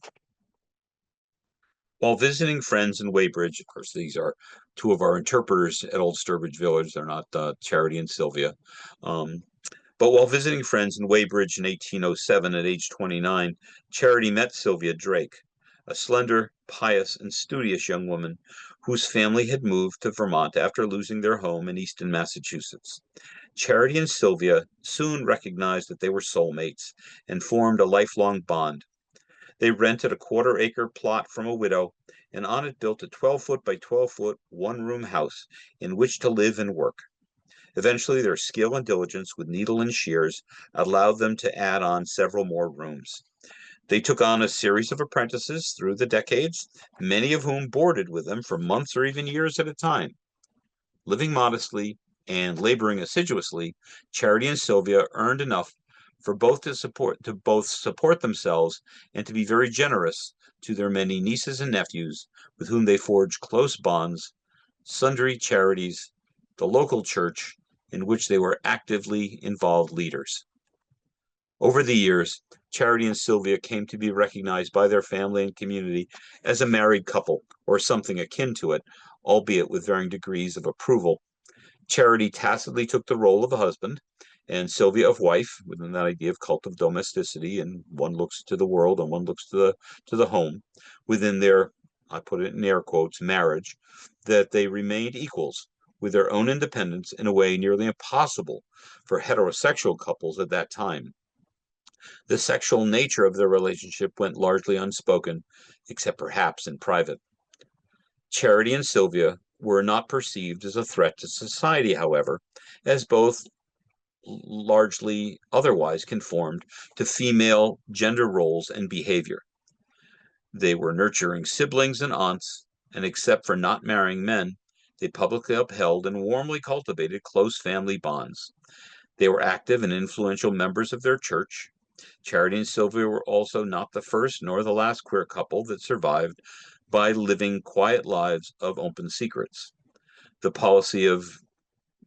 While visiting friends in Weybridge, of course, these are two of our interpreters at Old Sturbridge Village. They're not Charity and Sylvia. But while visiting friends in Weybridge in 1807 at age 29, Charity met Sylvia Drake, a slender, pious, and studious young woman whose family had moved to Vermont after losing their home in Easton, Massachusetts. Charity and Sylvia soon recognized that they were soulmates and formed a lifelong bond. They rented a quarter-acre plot from a widow and on it built a 12-foot by 12-foot one-room house in which to live and work. Eventually, their skill and diligence with needle and shears allowed them to add on several more rooms. They took on a series of apprentices through the decades, many of whom boarded with them for months or even years at a time. Living modestly and laboring assiduously, Charity and Sylvia earned enough for both to support themselves and to be very generous to their many nieces and nephews with whom they forged close bonds, sundry charities, the local church in which they were actively involved leaders. Over the years, Charity and Sylvia came to be recognized by their family and community as a married couple or something akin to it, albeit with varying degrees of approval. Charity tacitly took the role of a husband, and Sylvia of wife, within that idea of cult of domesticity, and one looks to the world and one looks to the home, within their, I put it in air quotes, marriage, that they remained equals with their own independence in a way nearly impossible for heterosexual couples at that time. The sexual nature of their relationship went largely unspoken, except perhaps in private. Charity and Sylvia were not perceived as a threat to society, however, as both largely otherwise conformed to female gender roles and behavior. They were nurturing siblings and aunts, and except for not marrying men, they publicly upheld and warmly cultivated close family bonds. They were active and influential members of their church. Charity and Sylvia were also not the first nor the last queer couple that survived by living quiet lives of open secrets. The policy of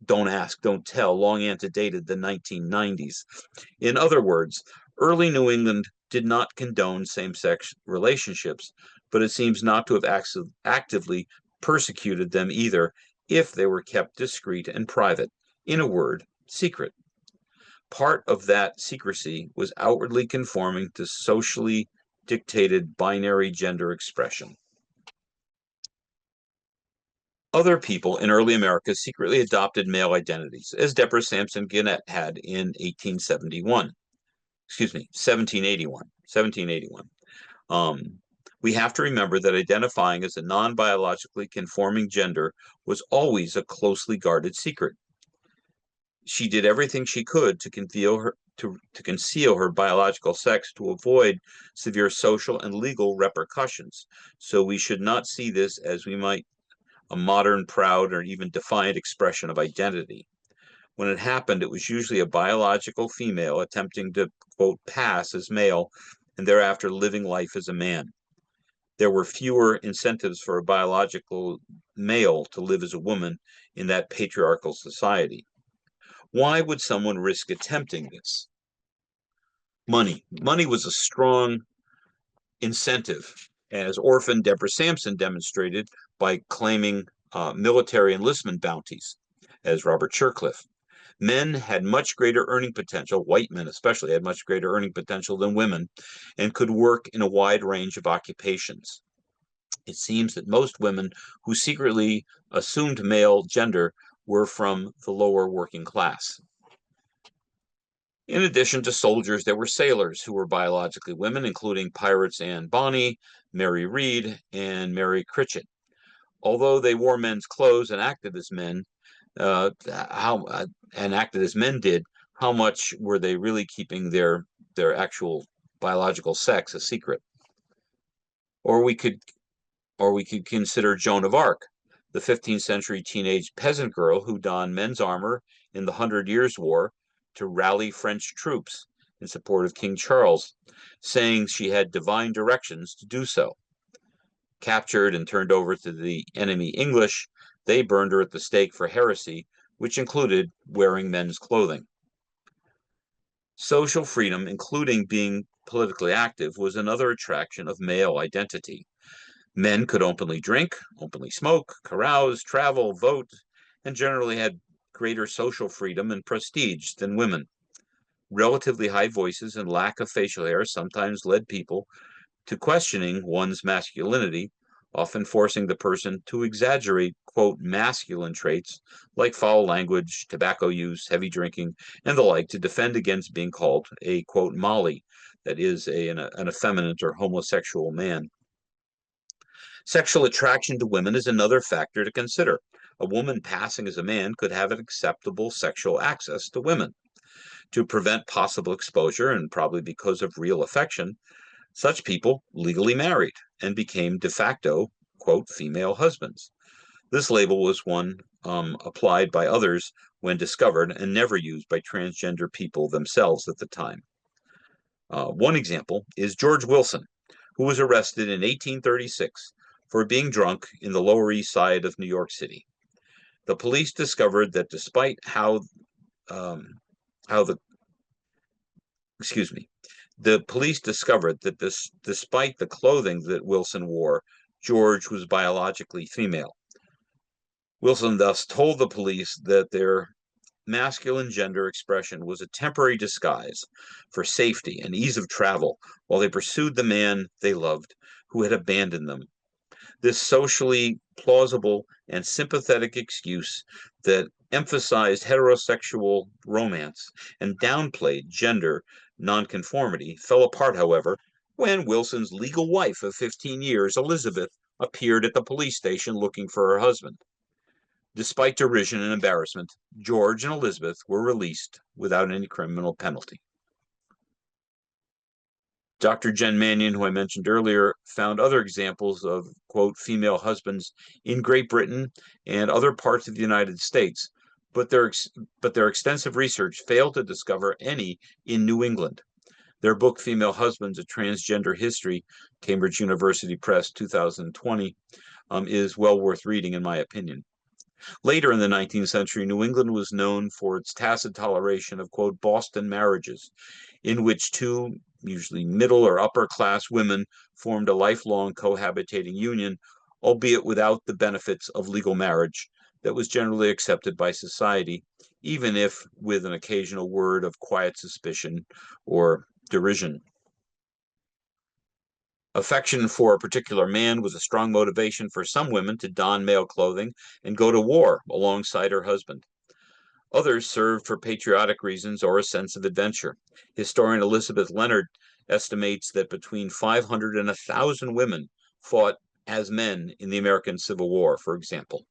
don't ask, don't tell long antedated the 1990s. In other words, early New England did not condone same sex relationships, but it seems not to have actively persecuted them either if they were kept discreet and private. In a word, secret. Part of that secrecy was outwardly conforming to socially dictated binary gender expression. Other people in early America secretly adopted male identities, as Deborah Sampson Gannett had in 1781. We have to remember that identifying as a non-biologically conforming gender was always a closely guarded secret. She did everything she could to conceal her biological sex to avoid severe social and legal repercussions. So we should not see this as we might a modern, proud, or even defiant expression of identity. When it happened, it was usually a biological female attempting to, quote, pass as male and thereafter living life as a man. There were fewer incentives for a biological male to live as a woman in that patriarchal society. Why would someone risk attempting this? Money. Money was a strong incentive, as orphan Deborah Sampson demonstrated by claiming military enlistment bounties, as Robert Shercliffe. Men had much greater earning potential, white men especially had much greater earning potential than women, and could work in a wide range of occupations. It seems that most women who secretly assumed male gender were from the lower working class. In addition to soldiers, there were sailors who were biologically women, including Pirates Anne Bonny, Mary Read, and Mary Critchett. Although they wore men's clothes and acted as men, did, how much were they really keeping their actual biological sex a secret? Or we could consider Joan of Arc, the 15th century teenage peasant girl who donned men's armor in the 100 Years' War to rally French troops in support of King Charles, saying she had divine directions to do so. Captured and turned over to the enemy English, they burned her at the stake for heresy, which included wearing men's clothing. Social freedom, including being politically active, was another attraction of male identity. Men could openly drink, openly smoke, carouse, travel, vote, and generally had greater social freedom and prestige than women. Relatively high voices and lack of facial hair sometimes led people to questioning one's masculinity, often forcing the person to exaggerate, quote, masculine traits like foul language, tobacco use, heavy drinking, and the like to defend against being called a, quote, Molly, that is, an effeminate or homosexual man. Sexual attraction to women is another factor to consider. A woman passing as a man could have an acceptable sexual access to women. To prevent possible exposure, and probably because of real affection, such people legally married and became de facto, quote, female husbands. This label was one applied by others when discovered and never used by transgender people themselves at the time. One example is George Wilson, who was arrested in 1836 for being drunk in the Lower East Side of New York City. The police discovered that despite the police discovered that despite the clothing that Wilson wore, George was biologically female. Wilson thus told the police that their masculine gender expression was a temporary disguise for safety and ease of travel while they pursued the man they loved who had abandoned them. This socially plausible and sympathetic excuse that emphasized heterosexual romance and downplayed gender nonconformity fell apart, however, when Wilson's legal wife of 15 years, Elizabeth, appeared at the police station looking for her husband. Despite derision and embarrassment, George and Elizabeth were released without any criminal penalty. Dr. Jen Mannion, who I mentioned earlier, found other examples of, quote, female husbands in Great Britain and other parts of the United States, but their extensive research failed to discover any in New England. Their book, Female Husbands, A Transgender History, Cambridge University Press, 2020, is well worth reading, in my opinion. Later in the 19th century, New England was known for its tacit toleration of, quote, Boston marriages, in which two, usually middle or upper class women, formed a lifelong cohabitating union, albeit without the benefits of legal marriage that was generally accepted by society, even if with an occasional word of quiet suspicion or derision. Affection for a particular man was a strong motivation for some women to don male clothing and go to war alongside her husband. Others served for patriotic reasons or a sense of adventure. Historian Elizabeth Leonard estimates that between 500 and 1,000 women fought as men in the American Civil War, for example.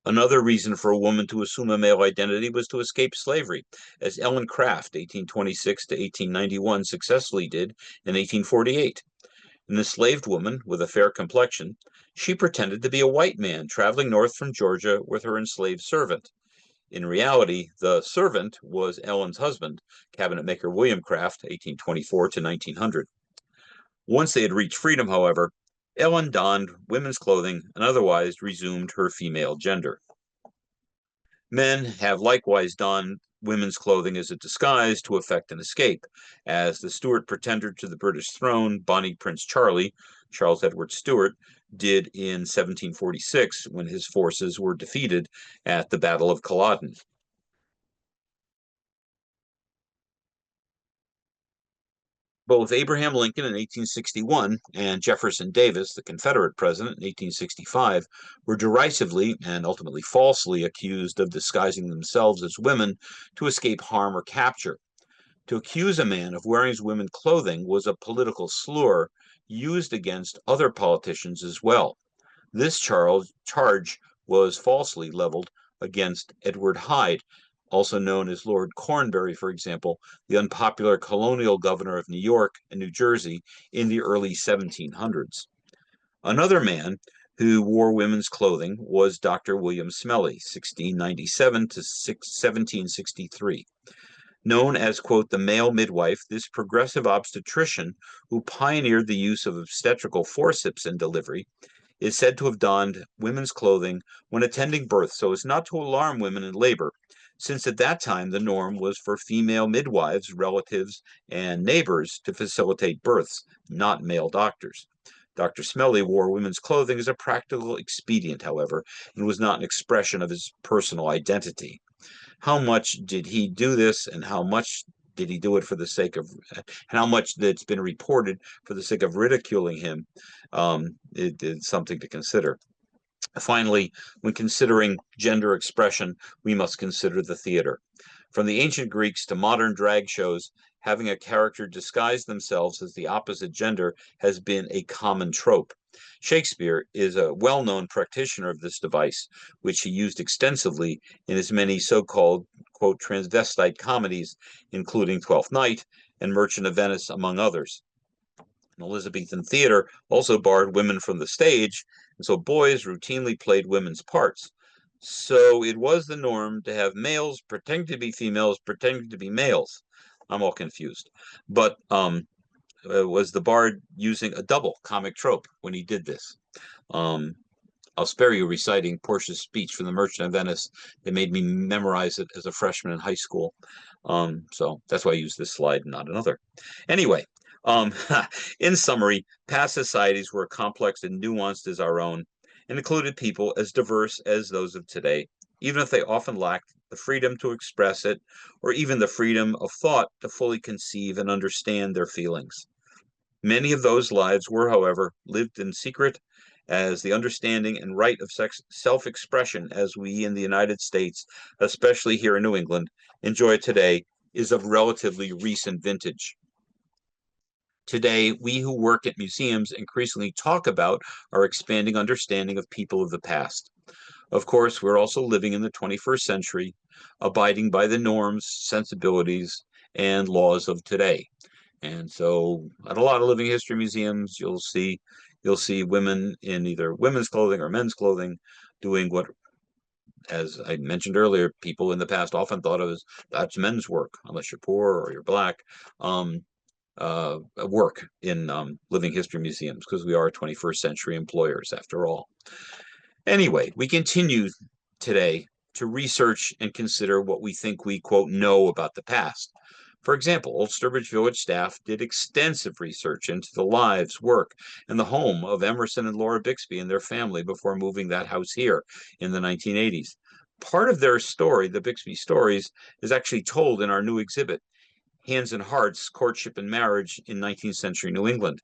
Another reason for a woman to assume a male identity was to escape slavery, as Ellen Craft, 1826 to 1891, successfully did in 1848. An enslaved woman with a fair complexion, she pretended to be a white man traveling north from Georgia with her enslaved servant. In reality, the servant was Ellen's husband, cabinetmaker William Craft, 1824 to 1900. Once they had reached freedom, however, Ellen donned women's clothing and otherwise resumed her female gender. Men have likewise donned women's clothing as a disguise to effect an escape, as the Stuart pretender to the British throne, Bonnie Prince Charlie, Charles Edward Stuart, did in 1746 when his forces were defeated at the Battle of Culloden. Both Abraham Lincoln in 1861 and Jefferson Davis, the Confederate president in 1865, were derisively and ultimately falsely accused of disguising themselves as women to escape harm or capture. To accuse a man of wearing women's clothing was a political slur used against other politicians as well. This charge was falsely leveled against Edward Hyde, also known as Lord Cornbury, for example, the unpopular colonial governor of New York and New Jersey in the early 1700s. Another man who wore women's clothing was Dr. William Smellie, 1697 to 1763. Known as, quote, the male midwife, this progressive obstetrician who pioneered the use of obstetrical forceps in delivery is said to have donned women's clothing when attending birth so as not to alarm women in labor, since at that time the norm was for female midwives, relatives, and neighbors to facilitate births, not male doctors. Dr. Smellie wore women's clothing as a practical expedient, however, and was not an expression of his personal identity. How much did he do this, and how much did he do it for the sake of, and how much that's been reported for the sake of ridiculing him, it's something to consider. Finally, when considering gender expression, we must consider the theater. From the ancient Greeks to modern drag shows, having a character disguise themselves as the opposite gender has been a common trope. Shakespeare is a well-known practitioner of this device, which he used extensively in his many so-called, quote, transvestite comedies, including Twelfth Night and Merchant of Venice, among others. And Elizabethan theater also barred women from the stage, and so boys routinely played women's parts. So it was the norm to have males pretending to be females, pretending to be males. I'm all confused. But was the bard using a double comic trope when he did this? I'll spare you reciting Portia's speech from The Merchant of Venice. They made me memorize it as a freshman in high school. So that's why I use this slide and not another. Anyway, in summary, past societies were complex and nuanced as our own and included people as diverse as those of today, even if they often lacked the freedom to express it or even the freedom of thought to fully conceive and understand their feelings. Many of those lives were, however, lived in secret, as the understanding and right of self-expression as we in the United States, especially here in New England, enjoy today is of relatively recent vintage. Today, we who work at museums increasingly talk about our expanding understanding of people of the past. Of course, we're also living in the 21st century, abiding by the norms, sensibilities, and laws of today. And so at a lot of living history museums, you'll see women in either women's clothing or men's clothing doing what, as I mentioned earlier, people in the past often thought of as that's men's work, unless you're poor or you're black. Work in living history museums because we are 21st century employers after all. Anyway, we continue today to research and consider what we think we, quote, know about the past. For example, Old Sturbridge Village staff did extensive research into the lives, work, and the home of Emerson and Laura Bixby and their family before moving that house here in the 1980s. Part of their story, the Bixby stories, is actually told in our new exhibit, Hands and Hearts, Courtship and Marriage in 19th Century New England.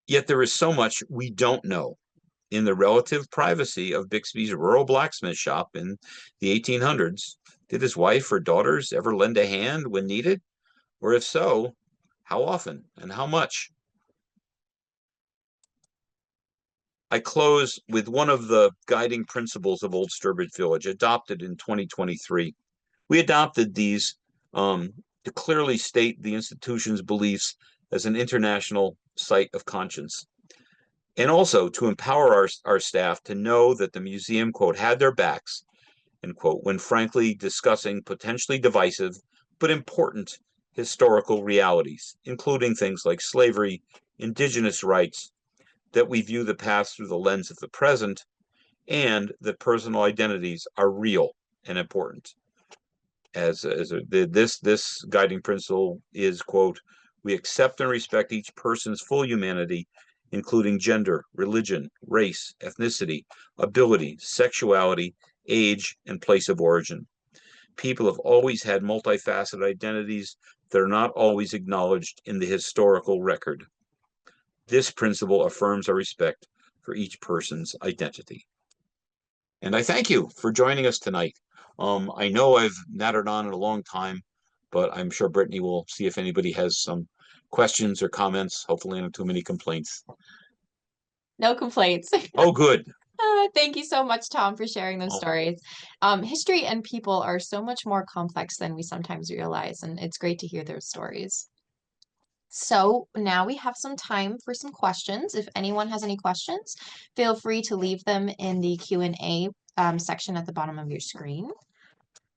Yet there is so much we don't know. In the relative privacy of Bixby's rural blacksmith shop in the 1800s, did his wife or daughters ever lend a hand when needed? Or if so, how often and how much? I close with one of the guiding principles of Old Sturbridge Village, adopted in 2023. We adopted these to clearly state the institution's beliefs as an international site of conscience, and also to empower our staff to know that the museum, quote, had their backs, end quote, when frankly discussing potentially divisive but important historical realities, including things like slavery, indigenous rights, that we view the past through the lens of the present, and that personal identities are real and important. This guiding principle is, quote, we accept and respect each person's full humanity, including gender, religion, race, ethnicity, ability, sexuality, age, and place of origin. People have always had multifaceted identities that are not always acknowledged in the historical record. This principle affirms our respect for each person's identity. And I thank you for joining us tonight. I know I've nattered on in a long time, but I'm sure Brittany will see if anybody has some questions or comments. Hopefully, not too many complaints. No complaints. Oh, good. Thank you so much, Tom, for sharing those Oh, stories. History and people are so much more complex than we sometimes realize, and it's great to hear those stories. So now we have some time for some questions. If anyone has any questions, feel free to leave them in the Q&A section at the bottom of your screen.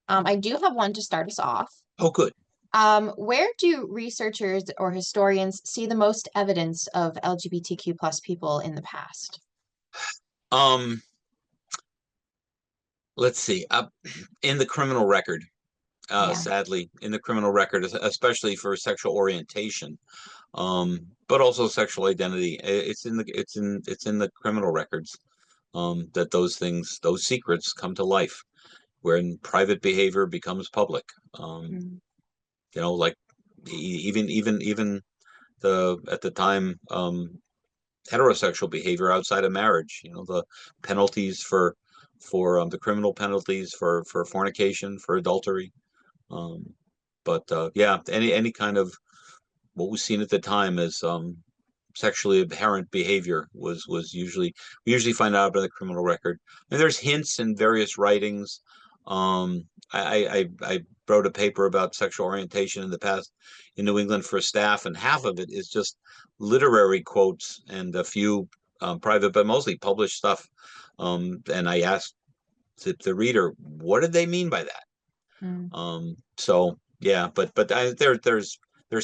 I do have one to start us off. oh, good. Where do researchers or historians see the most evidence of LGBTQ plus people in the past? Um, let's see. In the criminal record, Yeah. sadly, in the criminal record, especially for sexual orientation, but also sexual identity. It's in the criminal records that those things, those secrets, come to life when private behavior becomes public. Mm. You know, like even the at the time heterosexual behavior outside of marriage. You know, the penalties for the criminal penalties for fornication, for adultery. Um, but yeah, any kind of what was seen at the time as sexually abhorrent behavior was usually, we usually find out about the criminal record. And there's hints in various writings. I wrote a paper about sexual orientation in the past in New England for staff, and half of it is just literary quotes and a few private, but mostly published stuff. And I asked the reader, what did they mean by that? Mm. So yeah, but there's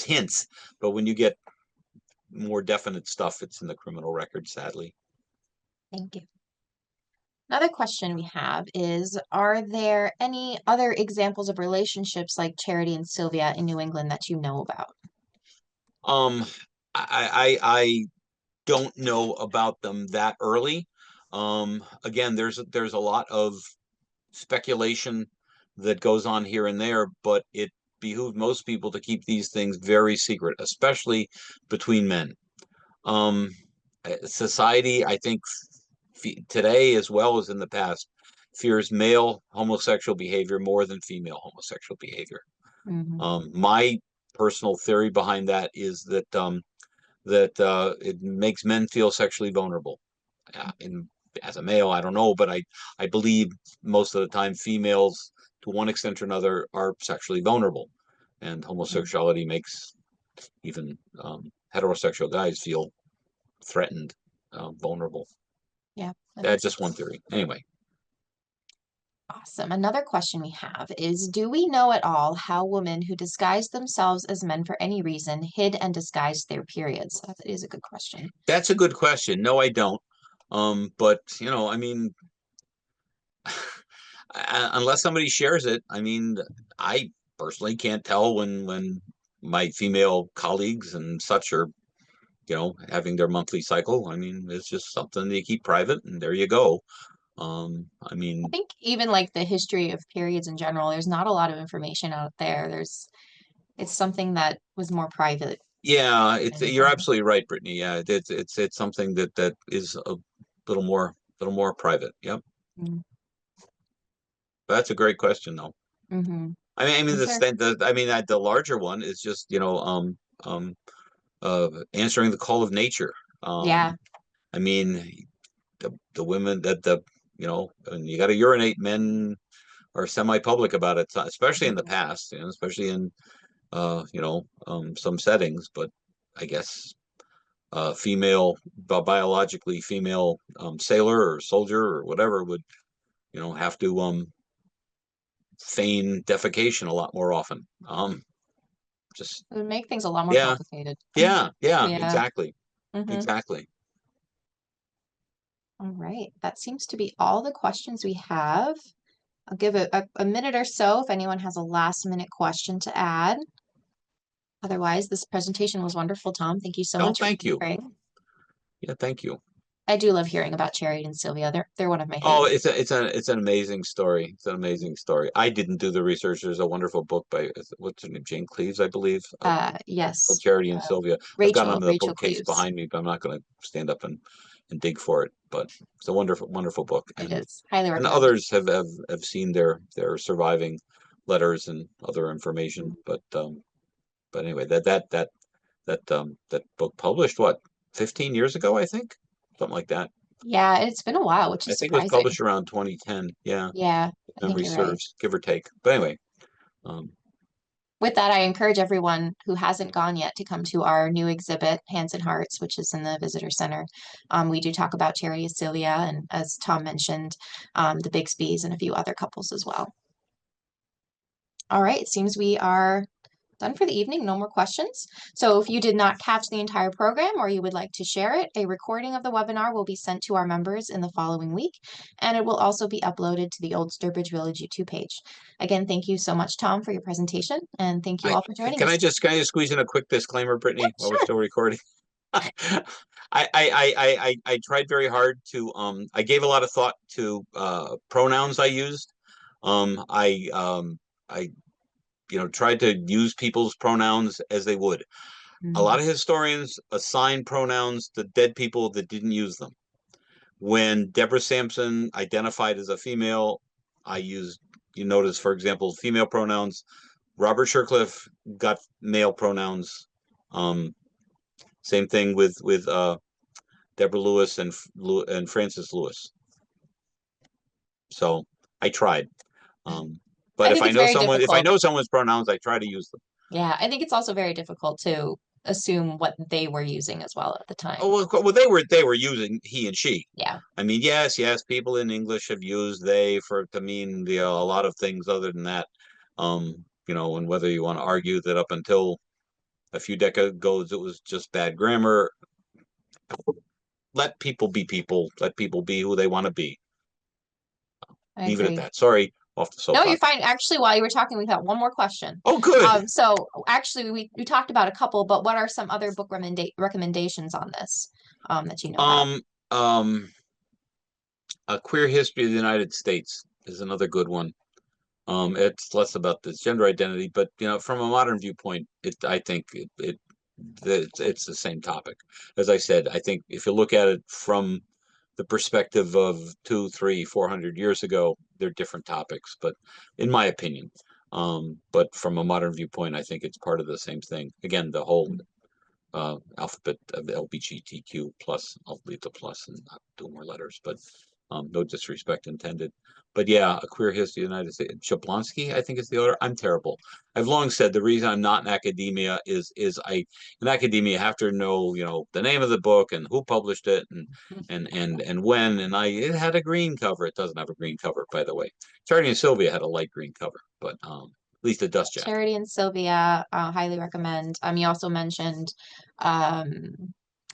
hints, but when you get more definite stuff, it's in the criminal record, sadly. Thank you. Another question we have is, are there any other examples of relationships like Charity and Sylvia in New England that you know about? Um, I don't know about them that early. Again, there's a lot of speculation that goes on here and there, but it behooves most people to keep these things very secret, especially between men. Um, Society, I think, today as well as in the past, fears male homosexual behavior more than female homosexual behavior. Mhm. My personal theory behind that is that it makes men feel sexually vulnerable. In As a male, I don't know, but I believe most of the time females, to one extent or another, are sexually vulnerable, and homosexuality makes even heterosexual guys feel threatened, vulnerable. Yeah, that That's makes just one sense. theory. Anyway, Awesome. Another question we have is, do we know at all how women who disguised themselves as men for any reason hid and disguised their periods? That is a good question. that's a good question. No, I don't. But I mean, unless somebody shares it, I mean, I personally can't tell when my female colleagues and such are, having their monthly cycle. I mean, it's just something they keep private, and there you go. I I mean, think even like the history of periods in general, there's not a lot of information out there. It's something that was more private yeah, than you're anything. absolutely right, Brittany. Yeah, it's something that is a little more private. Yep. But that's a great question, though. Mm-hmm. I mean, Is there? the larger one is just, um, answering the call of nature. Yeah. I mean, the women and you got to urinate. Men are semi-public about it, especially in the Mhm. past, especially in some settings. But I guess biologically female sailor or soldier or whatever would have to feign defecation a lot more often. Just It would make things a lot more yeah, complicated. yeah, Yeah. exactly, Mm-hmm. exactly. All right. That seems to be all the questions we have. I'll give it a minute or so if anyone has a last minute question to add. Otherwise, this presentation was wonderful, Tom. Thank you so Oh, much for thank you. sharing. Yeah, thank you. I do love hearing about Cherry and Sylvia. They're one of my Oh, favorites. it's an amazing story. It's an amazing story. I didn't do the research. There's a wonderful book by what's her name, Jane Cleaves, I believe, called Yes. Charity and Sylvia. I've got it on the Rachel bookcase Cleves. behind me, but I'm not going to stand up and dig for it. But it's a wonderful, wonderful book, It and is. Highly and recommended. others have seen their surviving letters and other information. But anyway, that book published what 15 years ago, I think, something like that. Yeah, it's been a while, which I is think it was surprising. published around 2010. Yeah, Yeah, if I think memory you're right. serves, give or take. But anyway, um, With that, I encourage everyone who hasn't gone yet to come to our new exhibit, Hands and Hearts, which is in the visitor center. We do talk about Charity Celia and, as Tom mentioned, the Bixbys and a few other couples as well. All right, it seems we are done for the evening. No more questions. So if you did not catch the entire program or you would like to share it, a recording of the webinar will be sent to our members in the following week, and it will also be uploaded to the Old Sturbridge Village YouTube page. Again, thank you so much, Tom, for your presentation, and thank you I all for joining can us. I just squeeze in a quick disclaimer, Yep, Brittany, while we're sure. still recording? I tried very hard to I gave a lot of thought to pronouns I used. I tried to use people's pronouns as they would. A lot Mhm. of historians assign pronouns to dead people that didn't use them. When Deborah Sampson identified as a female, I used, you notice, for example, female pronouns. Robert Shercliffe got male pronouns. Um, Same thing with Deborah Lewis and Francis Lewis. So I tried. But I if think I it's know very someone, if I difficult. know someone's pronouns, I try to use them. Yeah, I think it's also very difficult to assume what they were using as well at the time. Oh well, they were using he and she. Yeah, I mean, yes, people in English have used they for to mean a lot of things other than that. And whether you want to argue that up until a few decades ago it was just bad grammar, let people be people. Let people be who they want to be. I Leave it at agree. that. Sorry, off the No, you're soapbox. fine. Actually, while you were talking, we got one more question. Oh, good. So actually, we talked about a couple, but what are some other book recommendations on this that you know about? Um, um, A Queer History of the United States is another good one. It's less about this gender identity, but from a modern viewpoint, I think it's the same topic. As I said, I think if you look at it from the perspective of 2, 3, 400 years ago, they're different topics, but in my opinion, but from a modern viewpoint, I think it's part of the same thing. Again, the whole alphabet of LGBTQ plus. I'll leave the plus and not do more letters, but No disrespect intended. But yeah, A Queer History of the United States. Jablonski, I think is the author. I'm terrible. I've long said the reason I'm not in academia is in academia have to know, the name of the book and who published it and when. And it had a green cover. It doesn't have a green cover, by the way. Charity and Sylvia had a light green cover, but at least a dust jacket. Charity and Sylvia, highly recommend. You also mentioned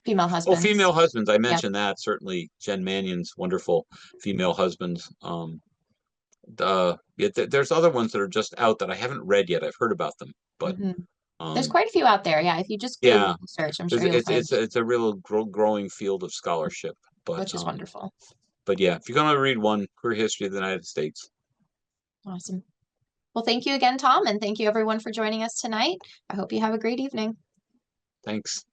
Female Oh, Husbands. Female Husbands. I Yep. mentioned that certainly. Jen Mannion's wonderful Female Husbands. Yeah, there's other ones that are just out that I haven't read yet. I've heard about them, but hmm There's um, quite a few out there. Yeah, if you just yeah, Google search, I'm sure there's you'll it's find, it's a real growing field of scholarship. But which is wonderful. yeah, if you're gonna read one, Queer History of the United States. Awesome. Well, thank you again, Tom, and thank you everyone for joining us tonight. I hope you have a great evening. Thanks.